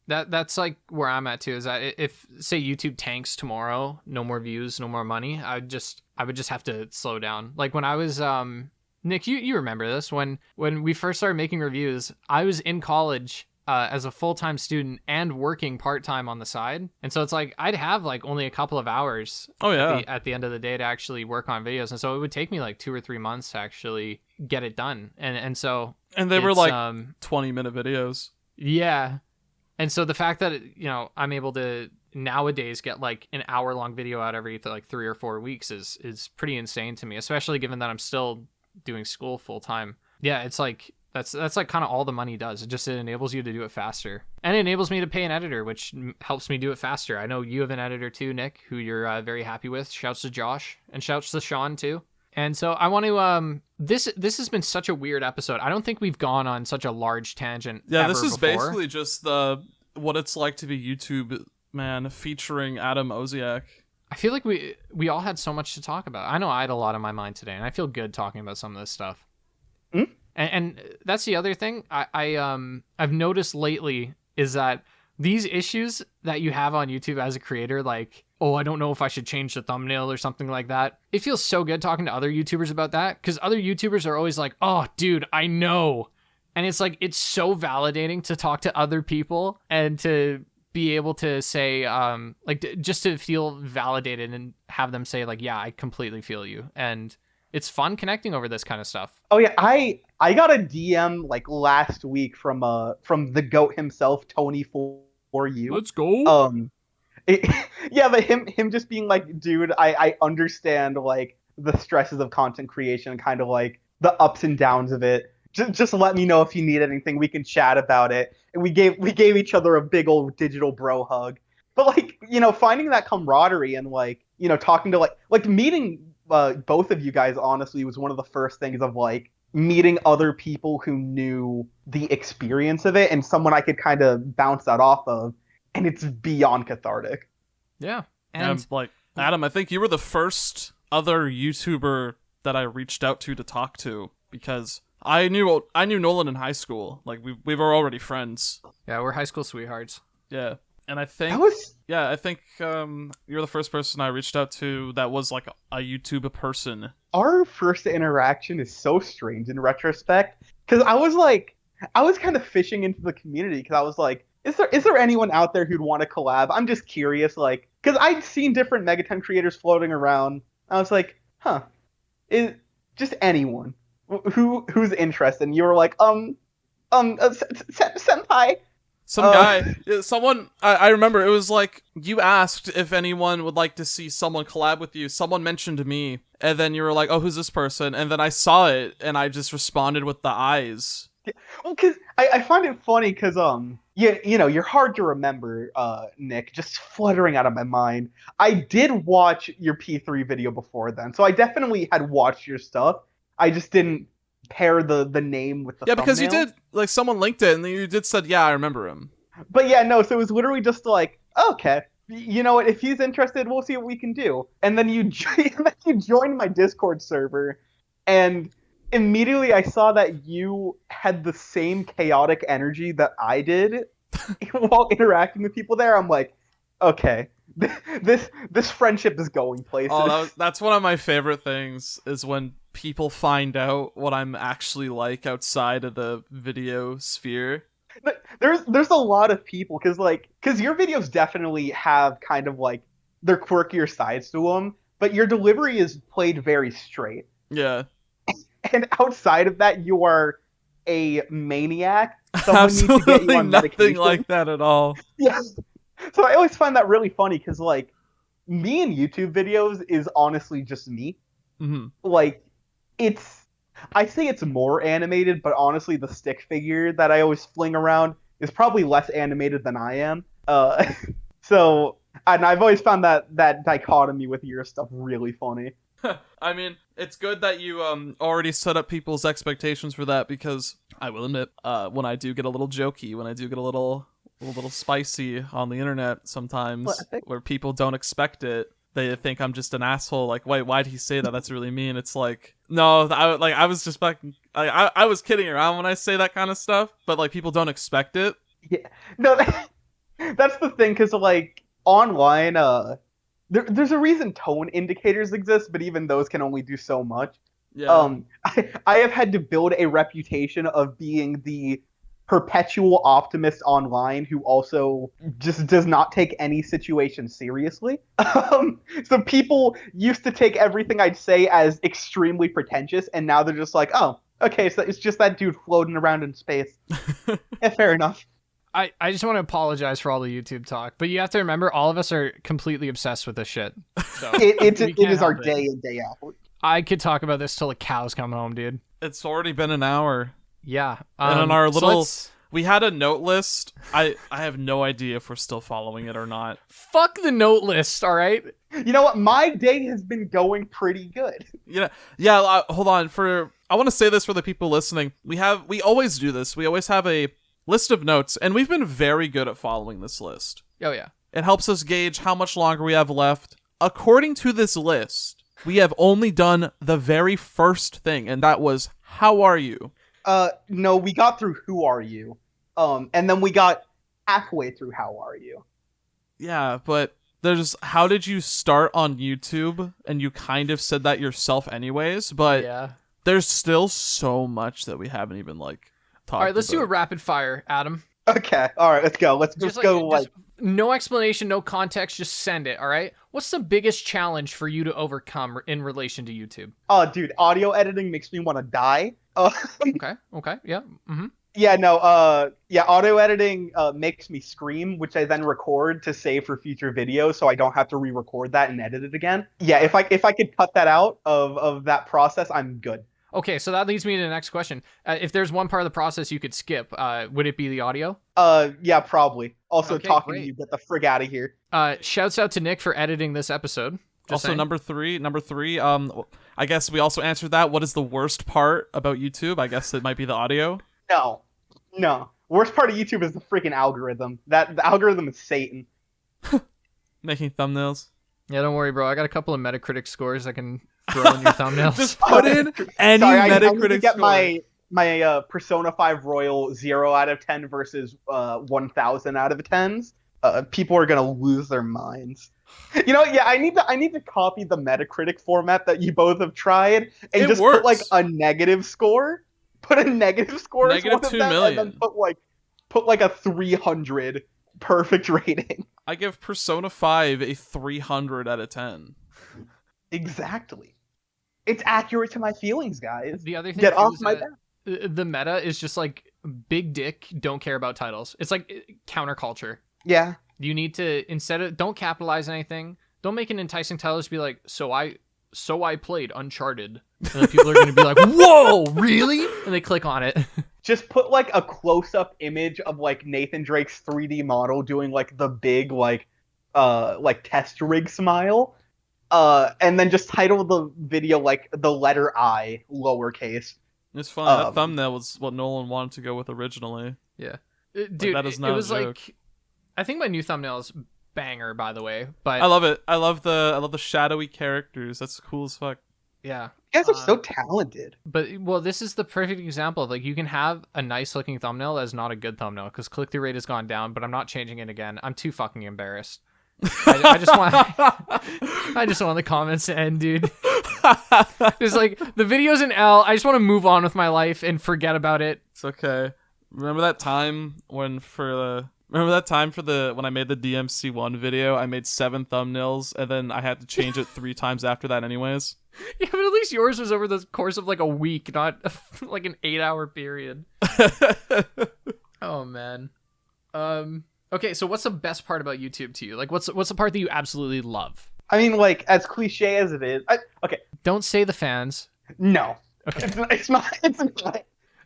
That's like where I'm at too, is that if say YouTube tanks tomorrow, no more views, no more money, I would just have to slow down. Like when I was Nick, you remember this, when we first started making reviews, I was in college as a full-time student and working part-time on the side. And so it's like I'd have like only a couple of hours at the end of the day to actually work on videos. And so it would take me like 2 or 3 months to actually get it done. And they were like 20-minute videos. Yeah. And so the fact that, I'm able to nowadays get like an hour-long video out every like 3 or 4 weeks is pretty insane to me, especially given that I'm still doing school full-time. Yeah, it's like That's like kind of all the money does. It enables you to do it faster, and it enables me to pay an editor, which helps me do it faster. I know you have an editor too, Nick, who you're very happy with. Shouts to Josh and shouts to Sean too. And so I want to this has been such a weird episode. I don't think we've gone on such a large tangent. Yeah, this is before. basically just what it's like to be YouTube man featuring Adam Oziach. I feel like we all had so much to talk about. I know I had a lot on my mind today, and I feel good talking about some of this stuff. Mm? And that's the other thing I've noticed lately is that these issues that you have on YouTube as a creator, like, oh, I don't know if I should change the thumbnail or something like that. It feels so good talking to other YouTubers about that, because other YouTubers are always like, oh, dude, I know. And it's like, it's so validating to talk to other people and to be able to say, just to feel validated and have them say, like, yeah, I completely feel you. And it's fun connecting over this kind of stuff. Oh yeah, I got a DM like last week from the GOAT himself, Tony for you. Let's go. Yeah, but him just being like, dude, I understand like the stresses of content creation and kind of like the ups and downs of it. Just let me know if you need anything. We can chat about it. And we gave each other a big old digital bro hug. But like, finding that camaraderie and like, talking to like meeting both of you guys honestly was one of the first things of like meeting other people who knew the experience of it and someone I could kind of bounce that off of, and it's beyond cathartic. Yeah. And like, Adam, I think you were the first other YouTuber that I reached out to talk to, because I knew Nolan in high school. Like we were already friends. Yeah, we're high school sweethearts. Yeah. And I think you're the first person I reached out to that was like a YouTube person. Our first interaction is so strange in retrospect, because I was kind of fishing into the community, because I was like, is there anyone out there who'd want to collab? I'm just curious, like, because I'd seen different Megaton creators floating around. I was like, is just anyone who's interested? And you were like, senpai. Some guy, someone, I remember it was like, you asked if anyone would like to see someone collab with you. Someone mentioned me, and then you were like, oh, who's this person? And then I saw it, and I just responded with the eyes. Yeah, well, because I find it funny, because, you're hard to remember, Nick, just fluttering out of my mind. I did watch your P3 video before then, so I definitely had watched your stuff. I just didn't pair the name with the thumbnail. Because you did, like, someone linked it and you did said, yeah, I remember him. But yeah, no, so it was literally just like, okay, you know what, if he's interested, we'll see what we can do. And then you joined my Discord server, and immediately I saw that you had the same chaotic energy that I did while interacting with people there. I'm like, okay, this friendship is going places. Oh, that's one of my favorite things, is when people find out what I'm actually like outside of the video sphere. There's a lot of people, because your videos definitely have kind of like their quirkier sides to them, but your delivery is played very straight. Yeah. And outside of that, you are a maniac. Someone absolutely needs to get you on nothing medication. Like that at all. Yes. So I always find that really funny, because like me in YouTube videos is honestly just me. Mm-hmm. Like, I say it's more animated, but honestly the stick figure that I always fling around is probably less animated than I am. So, and I've always found that dichotomy with your stuff really funny. I mean, it's good that you already set up people's expectations for that, because I will admit, when I do get a little jokey, when I do get a little spicy on the internet sometimes, where people don't expect it, they think I'm just an asshole. Like, wait, why'd he say that? That's really mean. It's like, no, I was just fucking, I was kidding around when I say that kind of stuff, but like people don't expect it. Yeah, no, that's the thing, because like online, there's a reason tone indicators exist, but even those can only do so much. Yeah. I have had to build a reputation of being the perpetual optimist online who also just does not take any situation seriously. So people used to take everything I'd say as extremely pretentious, and now they're just like, oh, okay, so it's just that dude floating around in space. Yeah, fair enough. I just want to apologize for all the YouTube talk, but you have to remember, all of us are completely obsessed with this shit. So it is our day in, day out. I could talk about this till the cows come home, dude. It's already been an hour. Yeah. And on our so little, let's- we had a note list. I have no idea if we're still following it or not. fuck the note list, all right? You know what? My day has been going pretty good. Yeah. Hold on. I want to say this for the people listening. We always do this. We always have a list of notes, and we've been very good at following this list. Oh yeah. It helps us gauge how much longer we have left. According to this list, we have only done the very first thing, and that was, how are you? No, we got through Who Are You? And then we got halfway through How Are You? Yeah, but there's, how did you start on YouTube? And you kind of said that yourself anyways, but Yeah. there's still so much that we haven't even, like, talked All right, let's do a about. rapid fire, Adam. Okay, all right, let's go. Let's just go like no explanation, no context, just send it, all right? What's the biggest challenge for you to overcome in relation to YouTube? oh, dude, audio editing makes me want to die. Okay, yeah. Mm-hmm. Yeah, no, audio editing makes me scream, which I then record to save for future videos, so I don't have to re-record that and edit it again. Yeah, if I could cut that out of that process, I'm good. Okay, so that leads me to the next question. If there's one part of the process you could skip, would it be the audio? Yeah, probably. Also, Okay, talking great. to you, get the frig out of here. Shouts out to Nick for editing this episode. Just Also, saying. number three, I guess we also answered that. What is the worst part about YouTube? I guess it might be the audio. No. Worst part of YouTube is the freaking algorithm. The algorithm is Satan. Making thumbnails. Yeah, don't worry, bro. I got a couple of Metacritic scores I can throw in your thumbnails. Just put in any Sorry, I need to Metacritic get score. my Persona 5 Royal 0 out of 10 versus 1,000 out of 10s. People are gonna lose their minds. You know, yeah, I need to copy the Metacritic format that you both have tried and It just works. put like a negative score. Put a negative score as Negative one of 2 them, million. and then put like a 300 perfect rating. I give Persona 5 a 300 out of 10. Exactly. It's accurate to my feelings, guys. The other thing Get too off is my that back. the meta is just like big dick, don't care about titles. It's like counterculture. Yeah. You need to, instead of, don't capitalize anything. Don't make an enticing title to be like, so I played Uncharted. And then people are going to be like, whoa, really? And they click on it. Just put like a close-up image of like Nathan Drake's 3D model doing like the big like test rig smile. And then just title the video like the letter I, lowercase. It's funny. That thumbnail was what Nolan wanted to go with originally. Yeah. Dude, that is not it a was joke. like, I think my new thumbnail is banger, by the way. But I love it. I love the shadowy characters. That's cool as fuck. yeah. You guys are so talented. But, well, this is the perfect example of, like, you can have a nice looking thumbnail that is not a good thumbnail because click-through rate has gone down, but I'm not changing it again. I'm too fucking embarrassed. I just want the comments to end, dude. It's like, the video's an L. I just want to move on with my life and forget about it. It's okay. Remember that time when when I made the DMC1 video, I made 7 thumbnails and then I had to change it 3 times after that anyways? Yeah, but at least yours was over the course of like a week, not like an 8-hour period. Oh man. Okay, so what's the best part about YouTube to you? Like, what's the part that you absolutely love? I mean, like, as cliche as it is. Okay, Don't say the fans. no. Okay. It's not.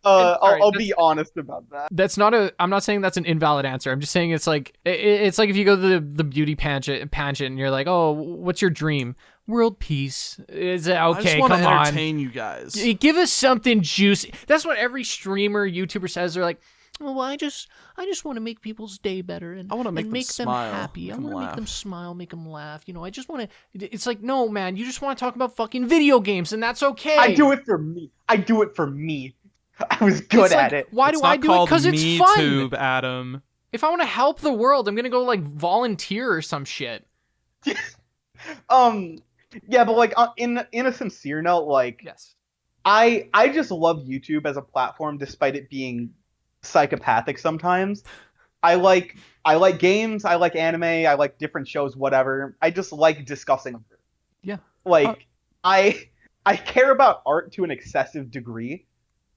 Alright, I'll be honest about that. That's not I'm not saying that's an invalid answer. I'm just saying it's like it's like if you go to the beauty pageant and you're like, oh, what's your dream? World peace. Is it I just okay? want to Come on. entertain you guys. Give us something juicy. That's what every streamer, YouTuber says. They're like, well, I just want to make people's day better and I wanna make them them smile, happy. make I them want to make laugh. them smile, make them laugh. You know, I just want to. It's like, no, man, you just want to talk about fucking video games, and that's okay. I do it for me. I was good It's at like, it. Why It's do I not do it? called Because it's fun. MeTube, Adam. If I want to help the world, I'm gonna go like volunteer or some shit. Yeah, but like in a sincere note, like Yes. I just love YouTube as a platform, despite it being psychopathic sometimes. I like games, I like anime, I like different shows, whatever. I just like discussing them. Yeah. Like I care about art to an excessive degree,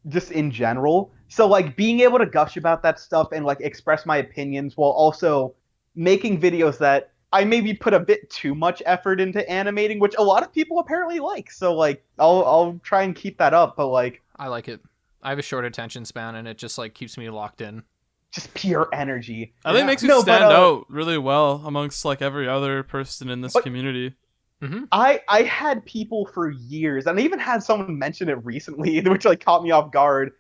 just in general. So like being able to gush about that stuff and like express my opinions while also making videos that I maybe put a bit too much effort into animating, which a lot of people apparently like. So like I'll try and keep that up, but like I like it. I have a short attention span, and it just like keeps me locked in. Just pure energy. I think it makes you stand out really well amongst like every other person in this community. Mm-hmm. I had people for years, and I even had someone mention it recently, which like caught me off guard.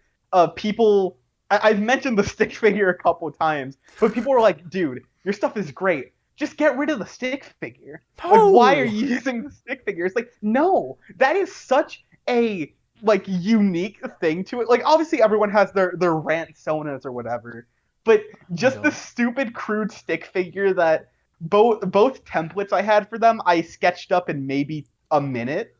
People, I've mentioned the stick figure a couple times, but people were like, "Dude, your stuff is great. Just get rid of the stick figure. No. Like, why are you using the stick figure?" It's like, no, that is such a like unique thing to it. Like, obviously, everyone has their rant sonas or whatever, but just the stupid, crude stick figure that both templates I had for them, I sketched up in maybe a minute.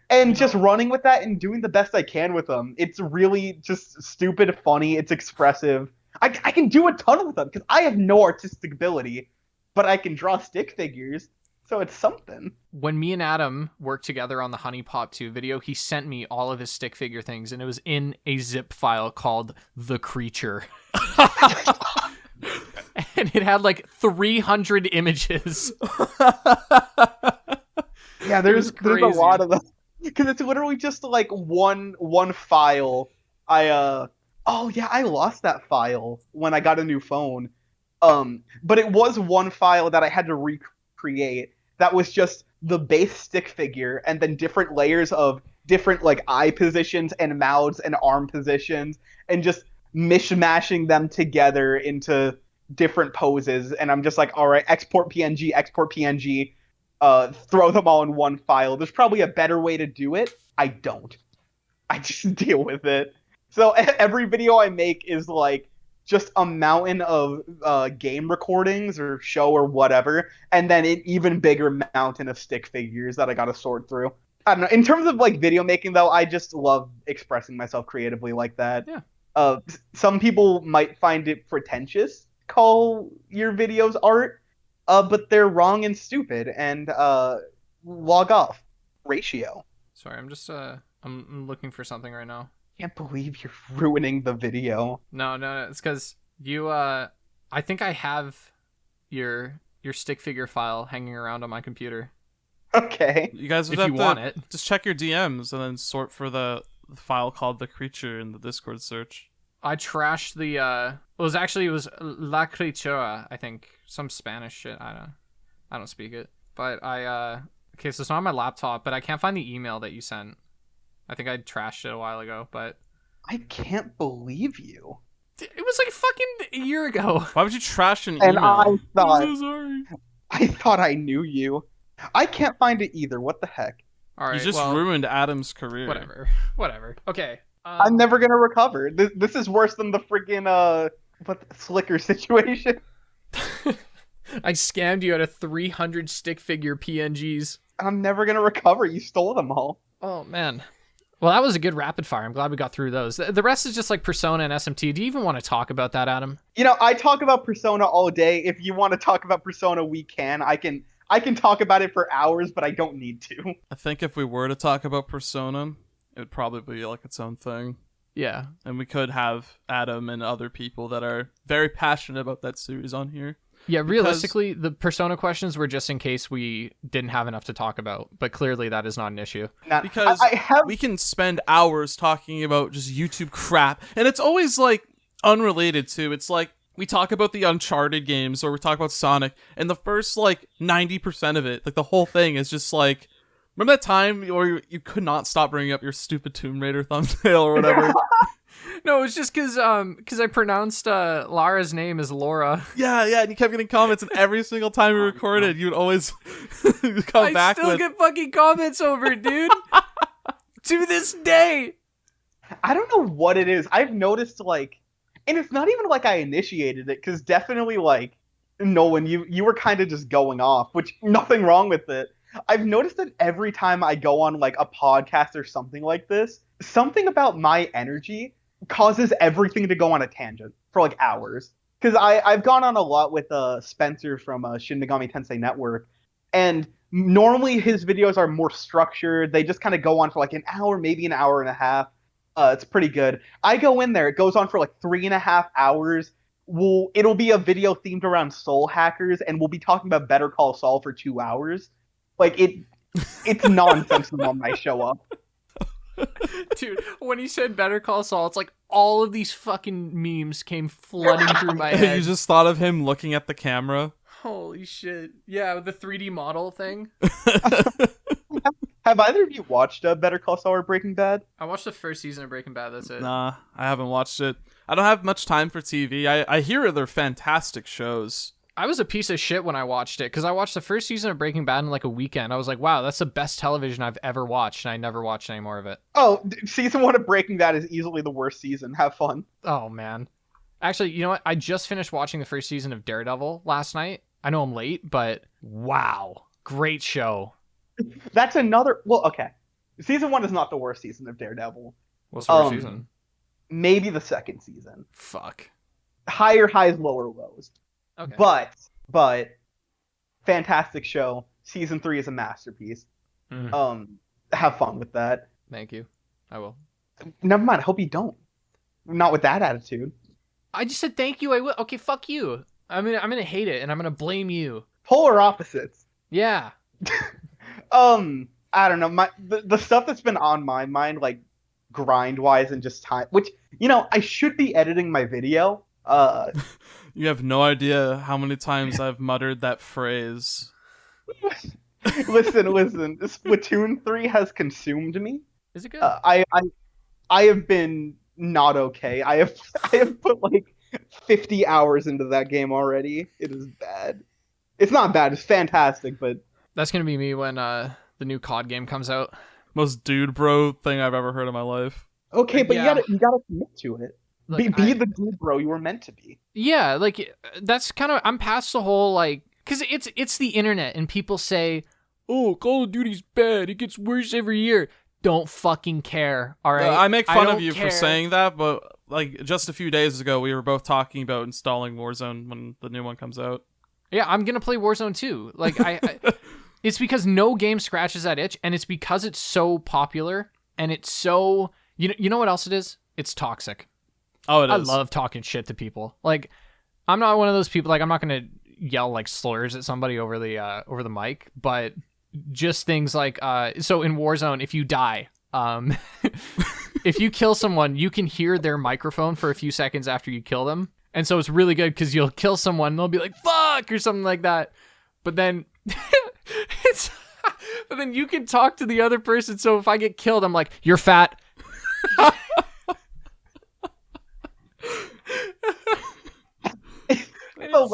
And just running with that and doing the best I can with them. It's really just stupid, funny, it's expressive. I can do a ton with them because I have no artistic ability, but I can draw stick figures, so it's something. When me and Adam worked together on the Honey Pop 2 video, he sent me all of his stick figure things, and it was in a zip file called The Creature. And it had like 300 images. Yeah, there's a lot of them. Because it's literally just like one file. I lost that file when I got a new phone. But it was one file that I had to recreate that was just the base stick figure and then different layers of different like eye positions and mouths and arm positions and just mishmashing them together into different poses. And I'm just like, all right, export PNG, throw them all in one file. There's probably a better way to do it. I don't. I just deal with it. So every video I make is like just a mountain of game recordings or show or whatever, and then an even bigger mountain of stick figures that I gotta sort through. I don't know. In terms of like video making though, I just love expressing myself creatively like that. Yeah. Some people might find it pretentious, call your videos art, but they're wrong and stupid, and log off. Ratio. Sorry, I'm just I'm looking for something right now. Can't believe you're ruining the video. No, it's because you I think I have your stick figure file hanging around on my computer. Okay. You guys would If have you to want it. just check your DMs and then sort for the file called The Creature in the Discord search. I trashed the it was La Criatura, I think. Some Spanish shit. I don't speak it. But I okay, so it's not on my laptop, but I can't find the email that you sent. I think I trashed it a while ago, but I can't believe you. it was like fucking a year ago. Why would you trash an And email? I'm so sorry. I thought I knew you. I can't find it either. What the heck? All right, You just well, ruined Adam's career. Whatever. Okay. I'm never gonna recover. This is worse than the freaking Slicker situation. I scammed you out of 300 stick figure PNGs. I'm never gonna recover. You stole them all. Oh man. Well, that was a good rapid fire. I'm glad we got through those. The rest is just like Persona and SMT. Do you even want to talk about that, Adam? You know, I talk about Persona all day. If you want to talk about Persona, we can. I can talk about it for hours, but I don't need to. I think if we were to talk about Persona, it would probably be like its own thing. Yeah. And we could have Adam and other people that are very passionate about that series on here. Yeah, realistically, the Persona questions were just in case we didn't have enough to talk about, but clearly that is not an issue. Because we can spend hours talking about just YouTube crap, and it's always like unrelated to. It's like we talk about the Uncharted games or we talk about Sonic, and the first like 90% of it, like the whole thing is just like, remember that time where you could not stop bringing up your stupid Tomb Raider thumbnail or whatever? No, it's just because I pronounced Lara's name as Laura. Yeah, and you kept getting comments, and every single time we recorded, you'd always come back with... I still get fucking comments over it, dude. To this day. I don't know what it is. I've noticed, like... And it's not even like I initiated it, because definitely, like, Nolan, you were kind of just going off, which, nothing wrong with it. I've noticed that every time I go on, like, a podcast or something like this, something about my energy causes everything to go on a tangent for like hours. Because I've gone on a lot with Spencer from Shin Megami Tensei Network, and normally his videos are more structured. They just kind of go on for like an hour, maybe an hour and a half. It's pretty good. I go in there, it goes on for like 3.5 hours. It'll be a video themed around soul hackers, and we'll be talking about Better Call Saul for 2 hours. Like it's nonsense when I show up. Dude, when he said Better Call Saul, it's like all of these fucking memes came flooding through my head. You just thought of him looking at the camera. Holy shit. Yeah, the 3D model thing. Have either of you watched Better Call Saul or Breaking Bad? I watched the first season of Breaking Bad, that's it. Nah, I haven't watched it. I don't have much time for TV. I hear they're fantastic shows. I was a piece of shit when I watched it, because I watched the first season of Breaking Bad in like a weekend. I was like, wow, that's the best television I've ever watched, and I never watched any more of it. Oh, season 1 of Breaking Bad is easily the worst season. Have fun. Oh, man. Actually, you know what? I just finished watching the first season of Daredevil last night. I know I'm late, but wow. Great show. That's another... Well, okay. Season 1 is not the worst season of Daredevil. What's the first season? Maybe the second season. Fuck. Higher highs, lower lows. Okay. But fantastic show. Season 3 is a masterpiece. Have fun with that. Thank you. I will. Never mind. I hope you don't. Not with that attitude. I just said thank you. I will. Okay, fuck you. I'm gonna hate it, and I'm gonna blame you. Polar opposites. Yeah. I don't know. The stuff that's been on my mind, like grind wise and just time, which I should be editing my video. You have no idea how many times I've muttered that phrase. listen. Splatoon 3 has consumed me. Is it good? I have been not okay. I have put like 50 hours into that game already. It is bad. It's not bad. It's fantastic, but that's gonna be me when the new COD game comes out. Most dude bro thing I've ever heard in my life. Okay, but yeah. you gotta commit to it. Look, be the dude bro you were meant to be. Yeah, like that's kind of I'm past the whole like because it's the internet and people say, oh, Call of Duty's bad. It gets worse every year. Don't fucking care. All right. I make fun of you care. for saying that, but like just a few days ago, we were both talking about installing Warzone when the new one comes out. Yeah, I'm gonna play Warzone too. Like I it's because no game scratches that itch, and it's because it's so popular and it's so you know what else it is? It's toxic. Oh, it is. I love talking shit to people. Like I'm not one of those people. Like I'm not gonna yell like slurs at somebody over the mic, but just things like so in Warzone, if you die, if you kill someone, you can hear their microphone for a few seconds after you kill them. And so it's really good because you'll kill someone and they'll be like, fuck, or something like that. But then but then you can talk to the other person. So if I get killed, I'm like, you're fat. The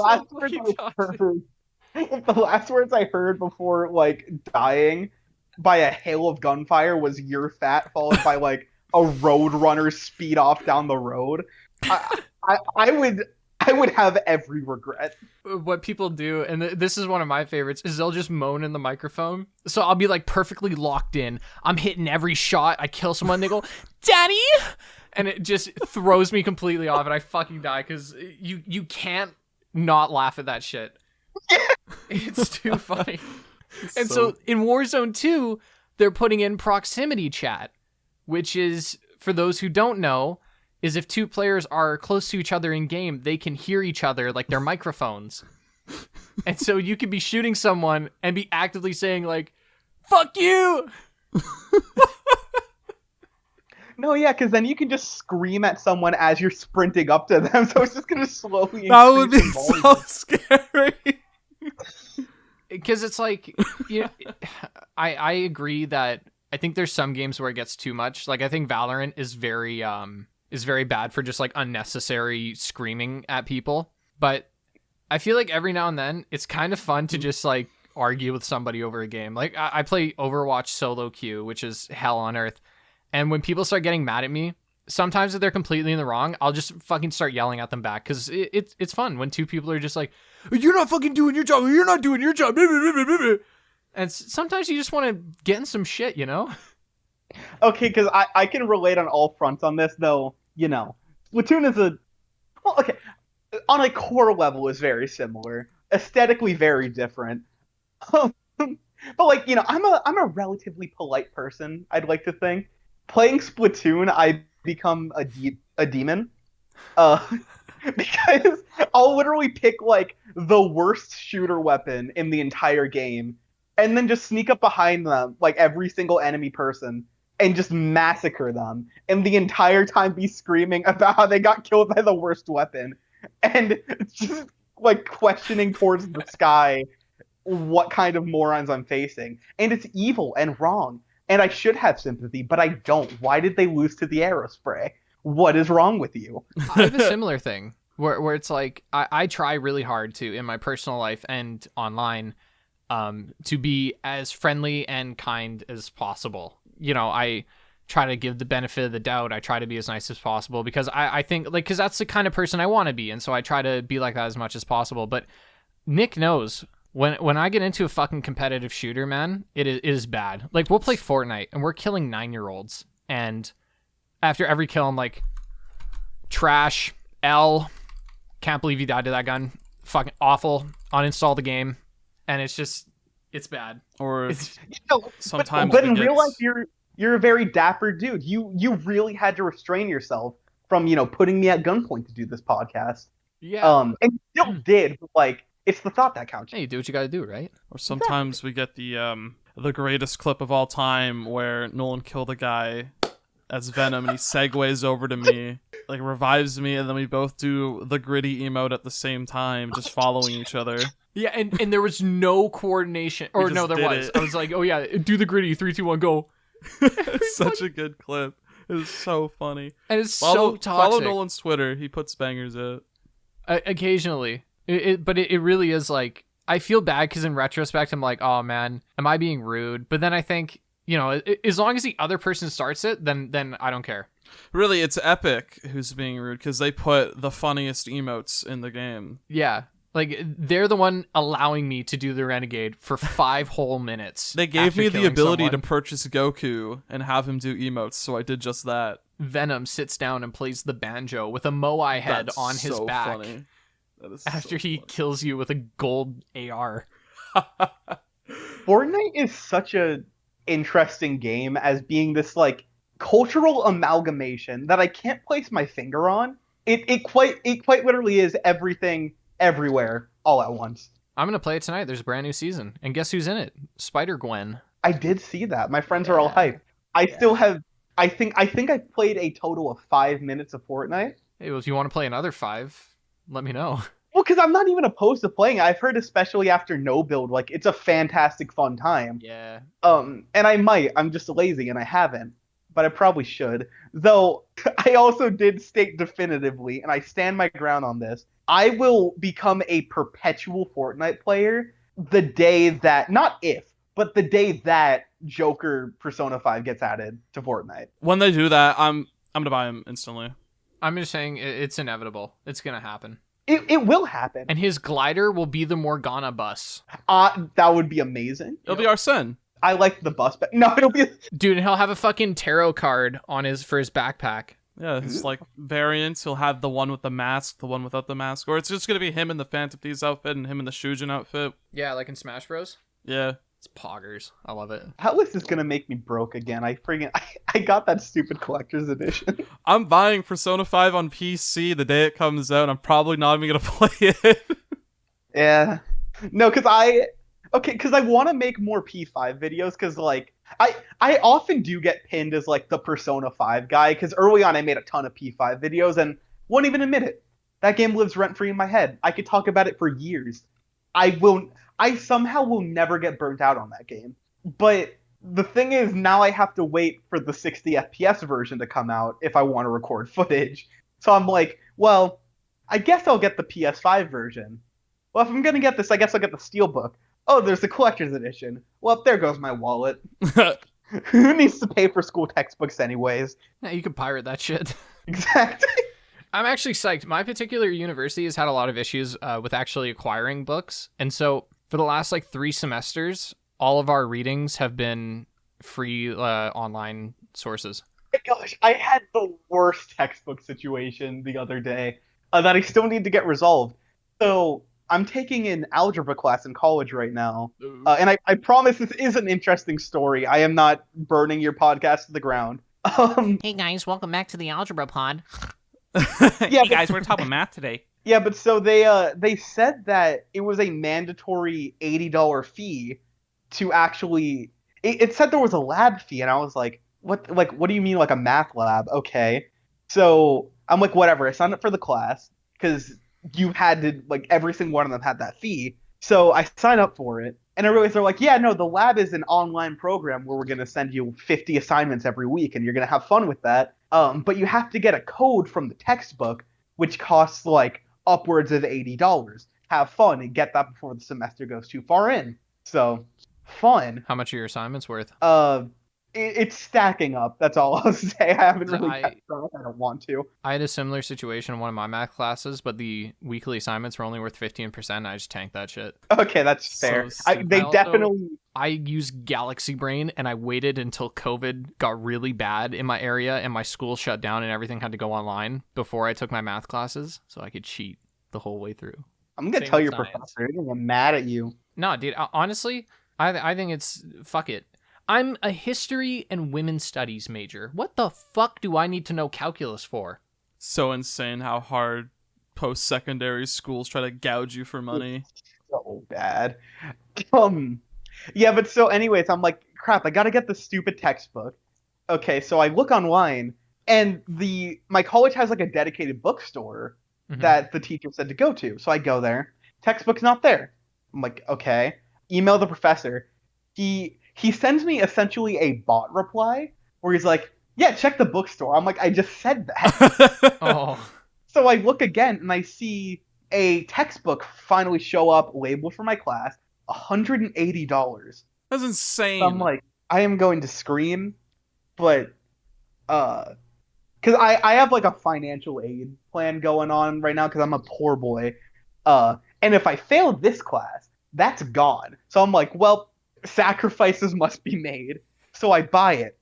last words I heard before like dying by a hail of gunfire was "you're fat," followed by like a road runner speed off down the road. I would have every regret. What people do, and this is one of my favorites, is they'll just moan in the microphone. So I'll be like perfectly locked in. I'm hitting every shot. I kill someone. They go, "Daddy," and it just throws me completely off, and I fucking die because you can't not laugh at that shit. It's too funny. And so in Warzone 2, they're putting in proximity chat, which is, for those who don't know, is if two players are close to each other in game, they can hear each other like their microphones. And so you could be shooting someone and be actively saying like, fuck you! No, yeah, because then you can just scream at someone as you're sprinting up to them, so it's just going to slowly increase. That would be in volume. so scary. Because it's like, you know, I agree that I think there's some games where it gets too much. Like I think Valorant is very bad for just like unnecessary screaming at people. But I feel like every now and then it's kind of fun to just like argue with somebody over a game. Like I play Overwatch solo queue, which is hell on earth. And when people start getting mad at me, sometimes if they're completely in the wrong, I'll just fucking start yelling at them back. Because it's fun when two people are just like, you're not fucking doing your job. You're not doing your job. And sometimes you just want to get in some shit, you know? Okay, because I can relate on all fronts on this, though, you know. Splatoon is on a core level is very similar. Aesthetically very different. But like, you know, I'm a relatively polite person, I'd like to think. Playing Splatoon, I become a demon. Because I'll literally pick like the worst shooter weapon in the entire game and then just sneak up behind them, like every single enemy person, and just massacre them, and the entire time be screaming about how they got killed by the worst weapon, and just like questioning towards the sky what kind of morons I'm facing. And it's evil and wrong, and I should have sympathy, but I don't. Why did they lose to the aerospray? What is wrong with you? I have a similar thing where it's like I try really hard to, in my personal life and online, to be as friendly and kind as possible. You know, I try to give the benefit of the doubt. I try to be as nice as possible because I think, like, because that's the kind of person I want to be. And so I try to be like that as much as possible. But Nick knows when I get into a fucking competitive shooter, man, it is bad. Like, we'll play Fortnite and we're killing 9-year-olds. And after every kill, I'm like, trash, L, can't believe you died to that gun. Fucking awful. Uninstall the game. And it's bad. Or sometimes, but in real life, you're a very dapper dude. You really had to restrain yourself from putting me at gunpoint to do this podcast. Yeah. And you still did. But, like, it's the thought that counts. Hey, you do what you got to do, right? Or sometimes we get the greatest clip of all time where Nolan killed a guy as Venom and he segues over to me, like revives me, and then we both do the gritty emote at the same time, just following each other. Yeah, and there was no coordination. Or no, there was. I was like, oh yeah, do the gritty, 3, 2, 1, go. It's such a good clip. It was so funny. And it's so toxic. Follow Nolan's Twitter. He puts bangers out. Occasionally. But it really is like, I feel bad because in retrospect, I'm like, oh man, am I being rude? But then I think, as long as the other person starts it, then I don't care. Really, it's Epic who's being rude because they put the funniest emotes in the game. Yeah. Like, they're the one allowing me to do the Renegade for 5 whole minutes. They gave me the ability to purchase Goku and have him do emotes, so I did just that. Venom sits down and plays the banjo with a Moai head on his so back. Funny. That is after so he funny. kills you with a gold AR. Fortnite is such a interesting game as being this like cultural amalgamation that I can't place my finger on. It quite literally is everything everywhere all at once. I'm gonna play it tonight. There's a brand new season, and guess who's in it? Spider-Gwen. I did see that. My friends are all hyped. Still have. I think I played a total of 5 minutes of Fortnite. Hey, well, if you want to play another 5, let me know. Well, because I'm not even opposed to playing it. I've heard, especially after no build, like it's a fantastic fun time. Yeah. And I might. I'm just lazy and I haven't, but I probably should. Though I also did state definitively, and I stand my ground on this. I will become a perpetual Fortnite player the day that, not if, but the day that Joker Persona 5 gets added to Fortnite. When they do that, I'm gonna buy him instantly. I'm just saying it's inevitable. It's gonna happen. It will happen. And his glider will be the Morgana bus. That would be amazing. It'll be Arsene. I like the bus, but no, it'll be. Dude, he'll have a fucking tarot card on for his backpack. Yeah, it's like variants. He'll have the one with the mask, the one without the mask, or it's just gonna be him in the Phantom Thieves outfit and him in the Shujin outfit. Yeah, like in Smash Bros. Yeah, it's poggers. I love it. How is this gonna make me broke again? I got that stupid collector's edition. I'm buying Persona 5 on PC the day it comes out. I'm probably not even gonna play it. Yeah, no, because I want to make more P5 videos because like. I often do get pinned as like the Persona 5 guy because early on I made a ton of P5 videos and won't even admit it. That game lives rent-free in my head. I could talk about it for years. I somehow will never get burnt out on that game. But the thing is, now I have to wait for the 60 FPS version to come out if I want to record footage. So I'm like, well, I guess I'll get the PS5 version. Well, if I'm going to get this, I guess I'll get the Steelbook. Oh, there's the collector's edition. Well, there goes my wallet. Who needs to pay for school textbooks anyways? Yeah, you can pirate that shit. Exactly. I'm actually psyched. My particular university has had a lot of issues with actually acquiring books. And so for the last 3 semesters, all of our readings have been free online sources. Oh my gosh, I had the worst textbook situation the other day that I still need to get resolved. So I'm taking an algebra class in college right now, and I promise this is an interesting story. I am not burning your podcast to the ground. Hey guys, welcome back to the Algebra Pod. Yeah, hey guys, we're talking math today. Yeah, but so they said that it was a mandatory $80 fee to actually. It said there was a lab fee, and I was like, what do you mean like a math lab? Okay. So I'm like, whatever. I signed up for the class because you had to, like, every single one of them had that fee. So I signed up for it. And I realized they're like, yeah, no, the lab is an online program where we're going to send you 50 assignments every week and you're going to have fun with that. But you have to get a code from the textbook, which costs like upwards of $80. Have fun and get that before the semester goes too far in. So fun. How much are your assignments worth? It's stacking up. That's all I'll say. I haven't So really kept track. I don't want to. I had a similar situation in one of my math classes, but the weekly assignments were only worth 15%. And I just tanked that shit. Okay, that's So fair. stupid. They I also- definitely. I used Galaxy Brain, and I waited until COVID got really bad in my area and my school shut down and everything had to go online before I took my math classes, so I could cheat the whole way through. I'm gonna Same tell with your science. professor. They're gonna get mad at you. No, dude, honestly, I think it's fuck it. I'm a history and women's studies major. What the fuck do I need to know calculus for? So insane how hard post-secondary schools try to gouge you for money. So bad. Yeah, but so anyways, I'm like, crap, I gotta get the stupid textbook. Okay, so I look online, and my college has like a dedicated bookstore Mhm. that the teacher said to go to. So I go there. Textbook's not there. I'm like, okay. Email the professor. He sends me essentially a bot reply where he's like, yeah, check the bookstore. I'm like, I just said that. Oh, So I look again and I see a textbook finally show up labeled for my class, $180. That's insane. So I'm like, I am going to scream, but because I have like a financial aid plan going on right now because I'm a poor boy. And if I fail this class, that's gone. So I'm like, well, sacrifices must be made. So I buy it.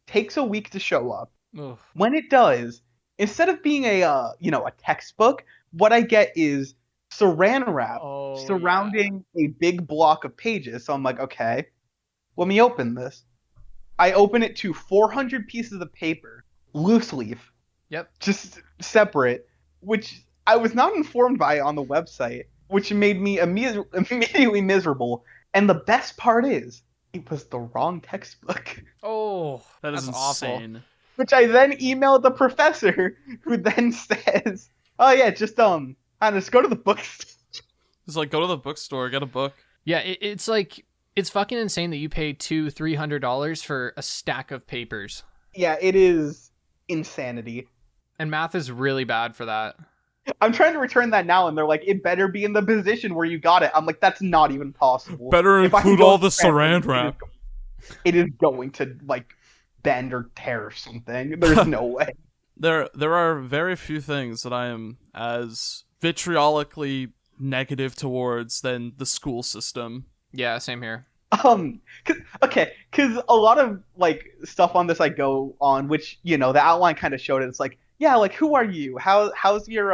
Takes a week to show up. ugh. When it does, instead of being a textbook, what I get is saran wrap Oh, surrounding a big block of pages. So I'm like, okay, let me open this. I open it to 400 pieces of paper, loose leaf, Yep. just separate, which I was not informed by on the website, which made me immediately miserable. And the best part is, it was the wrong textbook. Oh, That is that's awful. insane. Which I then emailed the professor, who then says, "Oh yeah, just go to the bookstore." It's like, go to the bookstore, get a book. Yeah, it's like it's fucking insane that you pay $200-300 for a stack of papers, Yeah, it is insanity. and math is really bad for that. I'm trying to return that now, and they're like, "It better be in the position where you got it." I'm like, "That's not even possible." Better If I include go all the to San saran Francisco, wrap. It is going to like bend or tear or something. There's no way. There are very few things that I am as vitriolically negative towards than the school system. Yeah, same here. Because a lot of like stuff on this I go on, which the outline kind of showed it. It's like, yeah, like who are you? How's your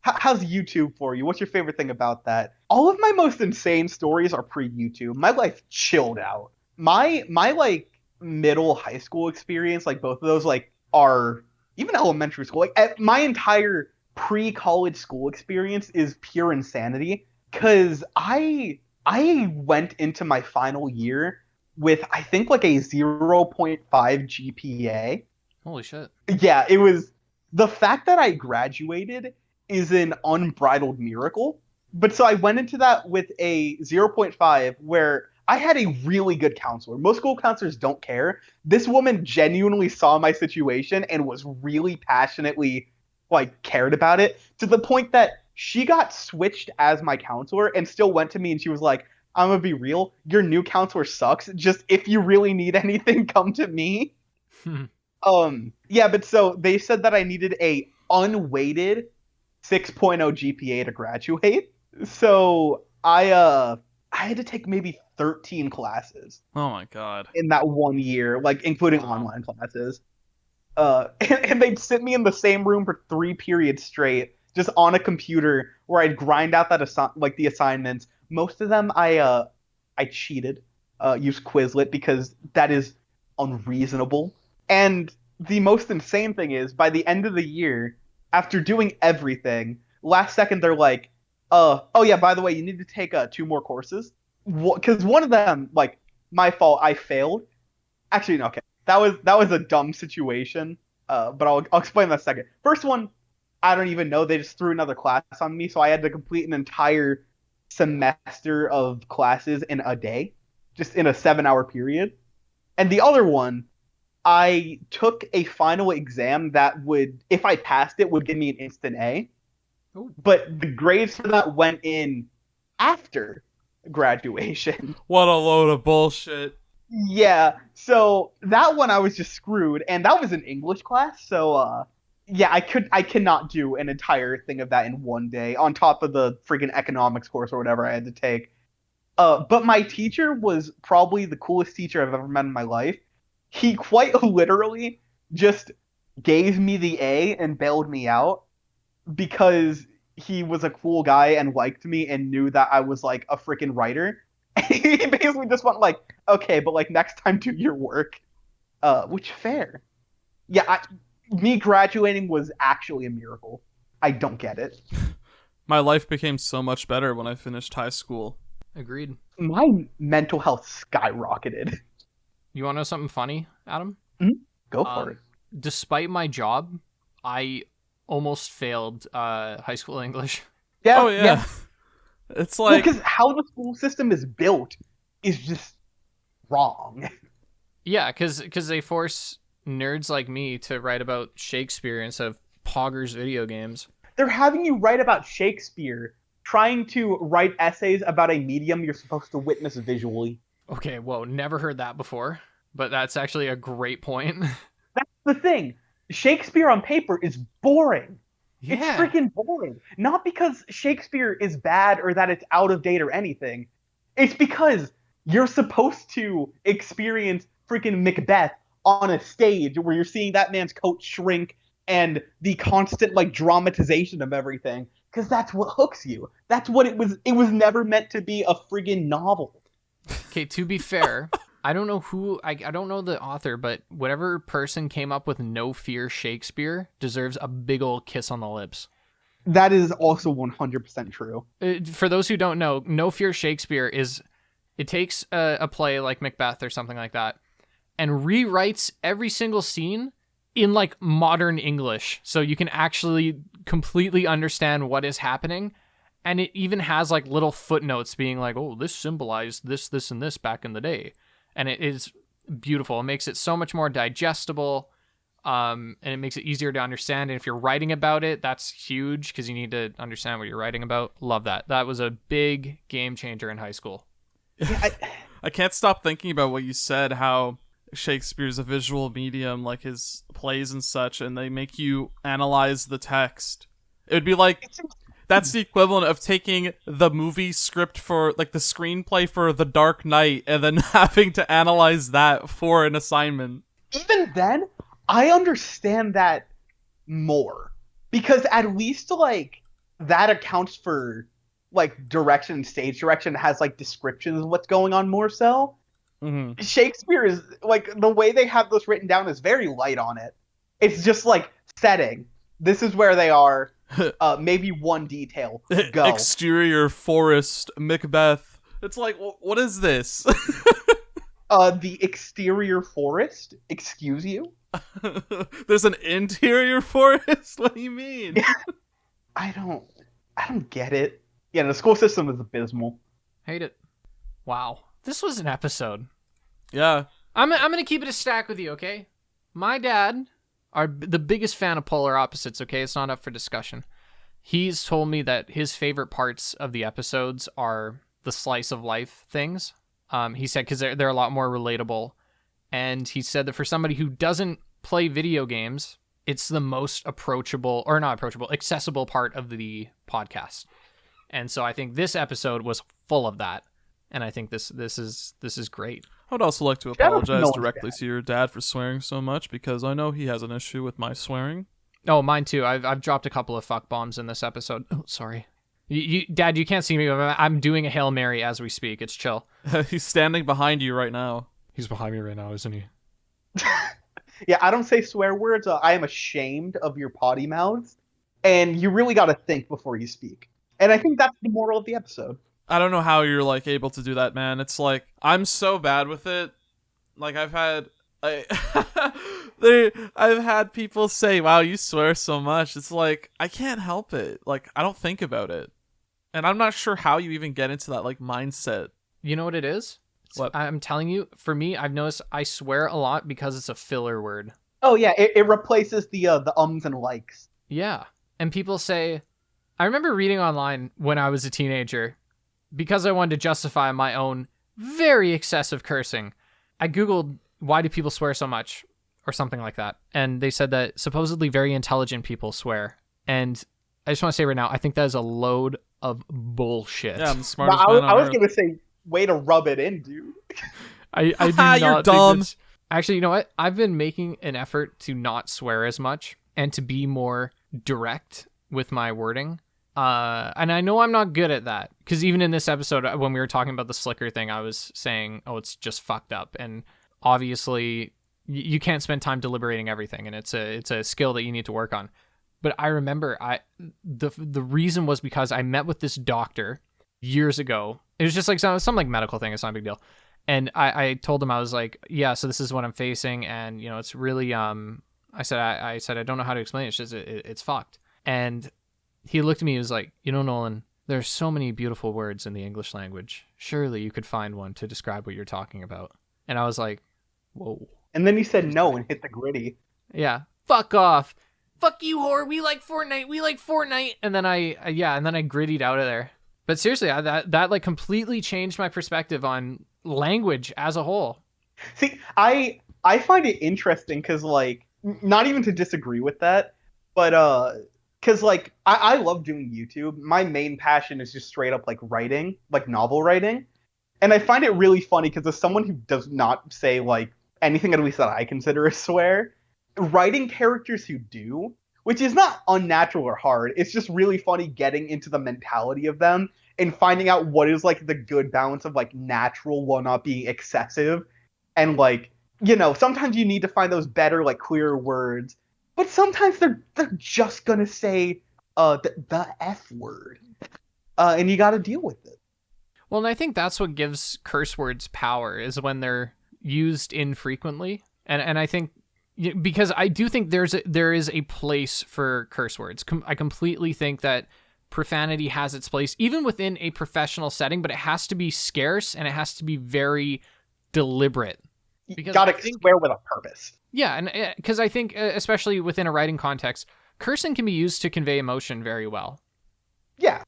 how's YouTube for you? What's your favorite thing about that? All of my most insane stories are pre-YouTube. My life chilled out. My like middle high school experience, like both of those, like are even elementary school. Like my entire pre-college school experience is pure insanity. Cause I went into my final year with I think like a 0.5 GPA. Holy shit. Yeah, it was the fact that I graduated is an unbridled miracle. But so I went into that with a 0.5 where I had a really good counselor. Most school counselors don't care. This woman genuinely saw my situation and was really passionately like cared about it to the point that she got switched as my counselor and still went to me and she was like, "I'm gonna be real, your new counselor sucks. Just if you really need anything, come to me." Yeah, but so they said that I needed a unweighted 6.0 GPA to graduate. So I had to take maybe 13 classes Oh my god. in that 1 year, like including online classes. And they'd sit me in the same room for 3 periods straight, just on a computer where I'd grind out the assignments. Most of them I cheated, used Quizlet because that is unreasonable. And the most insane thing is, by the end of the year, after doing everything, last second they're like, "Oh yeah, by the way, you need to take 2 more courses." Because one of them, like, my fault, I failed. Actually, no, okay. that was a dumb situation. But I'll explain that in a second. First one, I don't even know. They just threw another class on me, so I had to complete an entire semester of classes in a day, just in a 7-hour period. And the other one, I took a final exam that would, if I passed it, would give me an instant A. Ooh. But the grades for that went in after graduation. What a load of bullshit. Yeah, so that one I was just screwed, and that was an English class, so yeah, I cannot do an entire thing of that in one day, on top of the freaking economics course or whatever I had to take. But my teacher was probably the coolest teacher I've ever met in my life. He quite literally just gave me the A and bailed me out because he was a cool guy and liked me and knew that I was like a freaking writer. He basically just went like, okay, but like next time do your work. Which fair. Yeah, me graduating was actually a miracle. I don't get it. My life became so much better when I finished high school. Agreed. My mental health skyrocketed. You want to know something funny, Adam? Go for it. Despite my job, I almost failed high school English. Yeah, Oh yeah. It's like because how the school system is built is just wrong. Yeah, because they force nerds like me to write about Shakespeare instead of poggers video games. They're having you write about Shakespeare, trying to write essays about a medium you're supposed to witness visually. Okay, whoa, never heard that before, but that's actually a great point. That's the thing. Shakespeare on paper is boring. Yeah. It's freaking boring. Not because Shakespeare is bad or that it's out of date or anything. It's because you're supposed to experience freaking Macbeth on a stage where you're seeing that man's coat shrink and the constant like dramatization of everything. Because that's what hooks you. That's what it was. It was never meant to be a friggin' novel. Okay, to be fair, I don't know who, I don't know the author, but whatever person came up with No Fear Shakespeare deserves a big old kiss on the lips. That is also 100% true. For those who don't know, No Fear Shakespeare is, it takes a play like Macbeth or something like that and rewrites every single scene in like modern English. So you can actually completely understand what is happening. And it even has like little footnotes being like, oh, this symbolized this, this, and this back in the day. And it is beautiful. It makes it so much more digestible. And it makes it easier to understand. And if you're writing about it, that's huge because you need to understand what you're writing about. Love that. That was a big game changer in high school. Yeah, I can't stop thinking about what you said, how Shakespeare's a visual medium, like his plays and such, and they make you analyze the text. It would be like, that's the equivalent of taking the movie script for, like the screenplay for The Dark Knight, and then having to analyze that for an assignment. even then, I understand that more. Because at least, like, that accounts for, like, direction, stage direction, has, like, descriptions of what's going on more so. Mm-hmm. Shakespeare is, like, the way they have this written down is very light on it. It's just, like, setting. This is where they are. Maybe one detail. Go. Exterior forest, Macbeth. It's like, what is this? The exterior forest? Excuse you? There's an interior forest? What do you mean? I don't get it. Yeah, the school system is abysmal. Hate it. Wow. This was an episode. Yeah. I'm gonna keep it a stack with you, okay? My dad are the biggest fan of Polar Opposites, okay? It's not up for discussion. He's told me that his favorite parts of the episodes are the slice of life things. He said because they're a lot more relatable. And he said that for somebody who doesn't play video games, it's the most approachable, or not approachable, accessible part of the podcast. And so I think this episode was full of that. And I think this is great. I would also like to apologize directly to your dad for swearing so much, because I know he has an issue with my swearing. Oh, mine too. I've dropped a couple of fuck bombs in this episode. Oh, sorry. Dad, you can't see me. I'm doing a Hail Mary as we speak. It's chill. He's standing behind you right now. He's behind me right now, isn't he? Yeah, I don't say swear words. I am ashamed of your potty mouths. And you really got to think before you speak. And I think that's the moral of the episode. I don't know how you're, like, able to do that, man. It's like, I'm so bad with it. Like, I've had I've had people say, "Wow, you swear so much." It's like I can't help it. Like I don't think about it, and I'm not sure how you even get into that like mindset. You know what it is? What? I'm telling you, for me, I've noticed I swear a lot because it's a filler word. Oh yeah, it replaces the ums and likes. Yeah. And people say, I remember reading online when I was a teenager, because I wanted to justify my own very excessive cursing. I Googled, why do people swear so much? Or something like that. And they said that supposedly very intelligent people swear. And I just want to say right now, I think that is a load of bullshit. Yeah, I'm the smartest I man on was earth. gonna say, way to rub it in, dude. I do You're not dumb. think that's... Actually, you know what? I've been making an effort to not swear as much and to be more direct with my wording. And I know I'm not good at that, because even in this episode, when we were talking about the slicker thing, I was saying, oh, it's just fucked up. And obviously, you can't spend time deliberating everything, and it's a skill that you need to work on. But I remember the reason was because I met with this doctor years ago. It was just like some like medical thing. It's not a big deal. And I told him, I was like, yeah, so this is what I'm facing. And, you know, it's really, I said, I don't know how to explain it. It's just, it's fucked. And he looked at me, he was like, you know, Nolan, there's so many beautiful words in the English language. Surely you could find one to describe what you're talking about. And I was like, whoa. And then you said no and hit the gritty. Yeah. Fuck off. Fuck you, whore. We like Fortnite. And then I grittied out of there. But seriously, that like completely changed my perspective on language as a whole. See, I find it interesting because, like, not even to disagree with that, but because like I love doing YouTube. My main passion is just straight up like writing, like novel writing, and I find it really funny because as someone who does not say like anything at least that I consider a swear, writing characters who do, which is not unnatural or hard. It's just really funny getting into the mentality of them and finding out what is like the good balance of like natural while not being excessive. And like, you know, sometimes you need to find those better, like clearer words, but sometimes they're just gonna say the F word. And you gotta deal with it. Well, and I think that's what gives curse words power, is when they're used infrequently. And I think, because I do think there is a place for curse words. I completely think that profanity has its place, even within a professional setting, but it has to be scarce and it has to be very deliberate. You gotta swear with a purpose. Yeah, and because I think, especially within a writing context, cursing can be used to convey emotion very well. Yeah.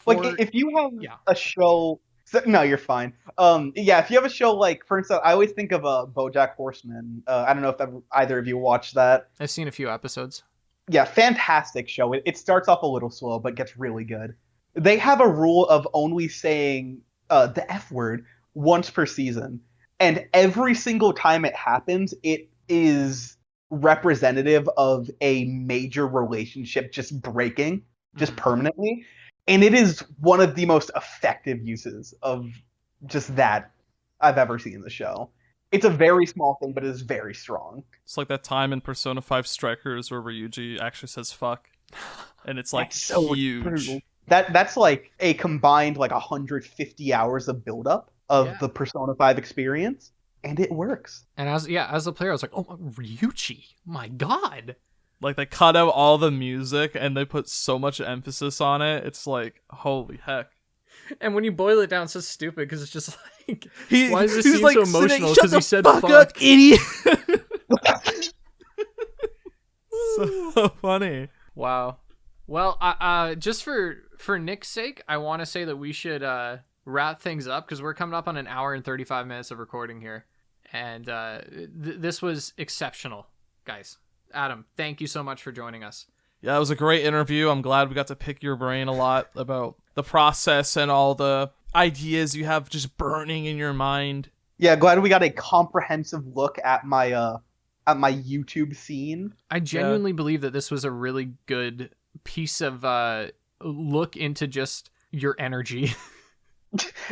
Like, if you have a show... No, you're fine. Yeah, if you have a show like, for instance, I always think of BoJack Horseman. I don't know if either of you watched that. I've seen a few episodes. Yeah, fantastic show. It starts off a little slow, but gets really good. They have a rule of only saying the F word once per season. And every single time it happens, it is representative of a major relationship just breaking, just permanently. And it is one of the most effective uses of just that I've ever seen in the show. It's a very small thing, but it is very strong. It's like that time in Persona 5 Strikers where Ryuji actually says fuck. And it's like so huge. Brutal. That's like a combined like 150 hours of buildup of the Persona 5 experience. And it works. And as a player, I was like, oh, Ryuji, my God. Like, they cut out all the music and they put so much emphasis on it. It's like, holy heck. And when you boil it down, it's so stupid because it's just like, why does this he's seem like so emotional? Because he said fuck up, idiot. So funny. Wow. Well, just for Nick's sake, I want to say that we should wrap things up because we're coming up on an hour and 35 minutes of recording here. And this was exceptional, guys. Adam, thank you so much for joining us. Yeah, it was a great interview. I'm glad we got to pick your brain a lot about the process and all the ideas you have just burning in your mind. Yeah, glad we got a comprehensive look at my YouTube scene. I genuinely believe that this was a really good piece of look into just your energy.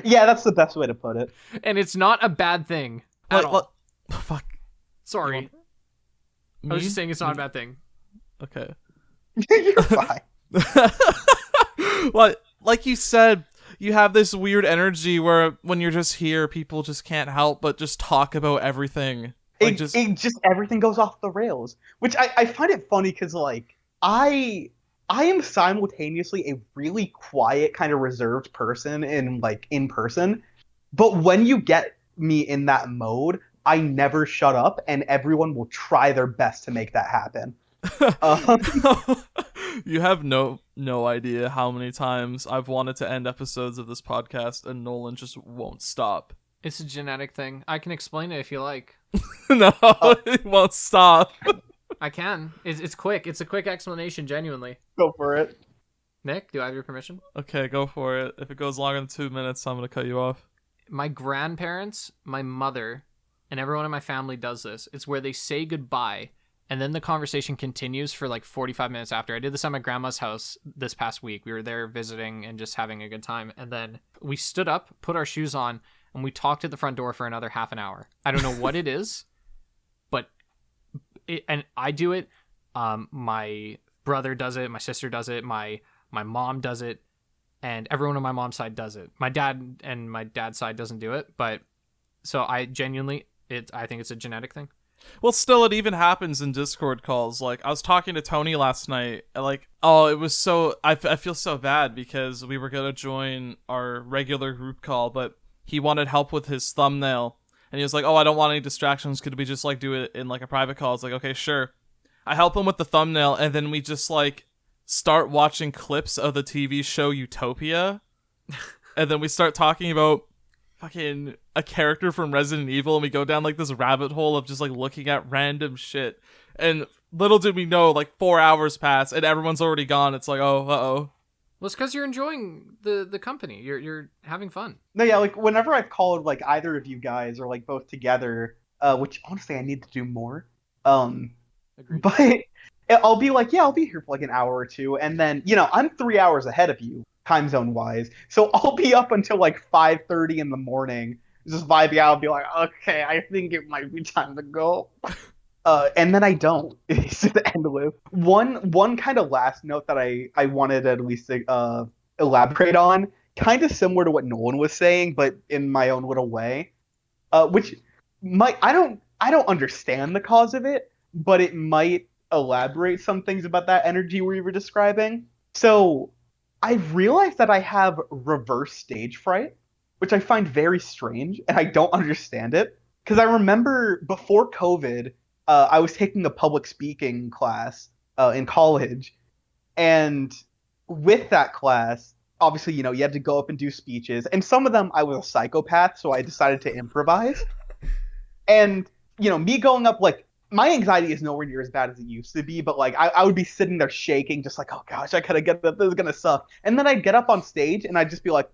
Yeah, that's the best way to put it. And it's not a bad thing at all. Fuck. Sorry. I was just saying it's not a bad thing. Okay. You're fine. Well, like you said, you have this weird energy where when you're just here, people just can't help but just talk about everything. Like it just everything goes off the rails, which I find it funny because like I am simultaneously a really quiet kind of reserved person in person, but when you get me in that mode, I never shut up, and everyone will try their best to make that happen. Um, you have no idea how many times I've wanted to end episodes of this podcast and Nolan just won't stop. It's a genetic thing. I can explain it if you like. No, it won't stop. I can. It's quick. It's a quick explanation, genuinely. Go for it. Nick, do I have your permission? Okay, go for it. If it goes longer than 2 minutes, I'm gonna cut you off. My grandparents, my mother, and everyone in my family does this. It's where they say goodbye, and then the conversation continues for like 45 minutes after. I did this at my grandma's house this past week. We were there visiting and just having a good time, and then we stood up, put our shoes on, and we talked at the front door for another half an hour. I don't know what it is, but and I do it. My brother does it. My sister does it. My mom does it. And everyone on my mom's side does it. My dad and my dad's side doesn't do it. But so I genuinely, I think it's a genetic thing. Well, still, it even happens in Discord calls. Like, I was talking to Tony last night. Like, oh, it was so... I feel so bad because we were going to join our regular group call, but he wanted help with his thumbnail. And he was like, oh, I don't want any distractions. Could we just, like, do it in, like, a private call? It's like, okay, sure. I help him with the thumbnail, and then we just, like, start watching clips of the TV show Utopia. And then we start talking about fucking a character from Resident Evil, and we go down like this rabbit hole of just like looking at random shit. And little did we know, like 4 hours pass and everyone's already gone. It's like, oh, uh-oh. Well, it's because you're enjoying the company. You're having fun. No, yeah, like whenever I've called like either of you guys or like both together, which honestly I need to do more. Agreed. But I'll be like, yeah, I'll be here for like an hour or two, and then I'm 3 hours ahead of you time zone wise, so I'll be up until like 5:30 in the morning, just vibing out. I'll be like, okay, I think it might be time to go. And then I don't. It's just endless. One kind of last note that I wanted to at least elaborate on, kind of similar to what Nolan was saying, but in my own little way, which I don't understand the cause of it, but it might elaborate some things about that energy we were describing. So I've realized that I have reverse stage fright, which I find very strange, and I don't understand it. Because I remember before COVID, I was taking a public speaking class in college, and with that class, obviously, you had to go up and do speeches, and some of them I was a psychopath, so I decided to improvise. And, me going up, like, my anxiety is nowhere near as bad as it used to be, but like I would be sitting there shaking, just like, oh gosh, I gotta get that. This is gonna suck. And then I'd get up on stage and I'd just be like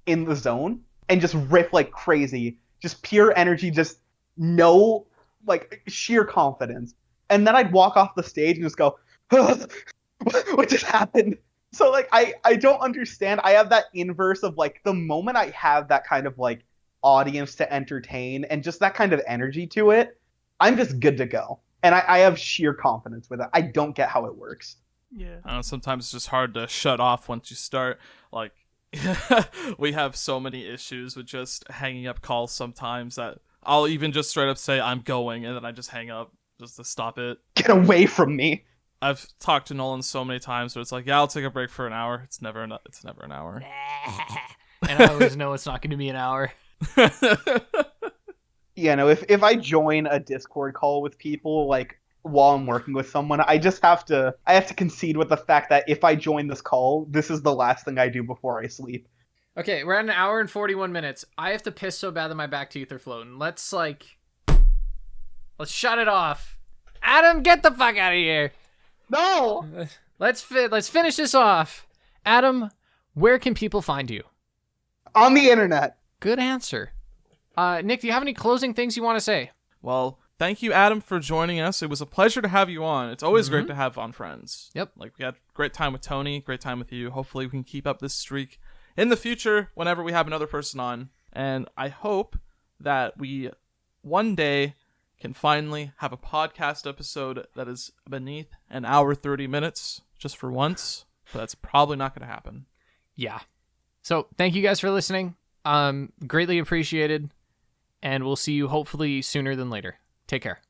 in the zone and just riff like crazy, just pure energy, just no like sheer confidence. And then I'd walk off the stage and just go, what just happened? So like I don't understand. I have that inverse of like the moment I have that kind of like audience to entertain and just that kind of energy to it, I'm just good to go. And I have sheer confidence with it. I don't get how it works. Yeah. I know, sometimes it's just hard to shut off once you start. Like, we have so many issues with just hanging up calls sometimes that I'll even just straight up say I'm going, and then I just hang up just to stop it. Get away from me. I've talked to Nolan so many times where it's like, yeah, I'll take a break for an hour. It's never an hour. And I always know it's not going to be an hour. If I join a Discord call with people, like, while I'm working with someone, I have to concede with the fact that if I join this call, this is the last thing I do before I sleep. Okay, we're at an hour and 41 minutes. I have to piss so bad that my back teeth are floating. Let's shut it off. Adam, get the fuck out of here. No! Let's finish this off. Adam, where can people find you? On the internet. Good answer. Nick, do you have any closing things you want to say? Well, thank you, Adam, for joining us. It was a pleasure to have you on. It's always great to have on friends. Yep. Like, we had a great time with Tony, great time with you. Hopefully we can keep up this streak in the future whenever we have another person on. And I hope that we one day can finally have a podcast episode that is beneath an hour 30 minutes just for once. But that's probably not going to happen. Yeah. So thank you guys for listening. Greatly appreciated. And we'll see you hopefully sooner than later. Take care.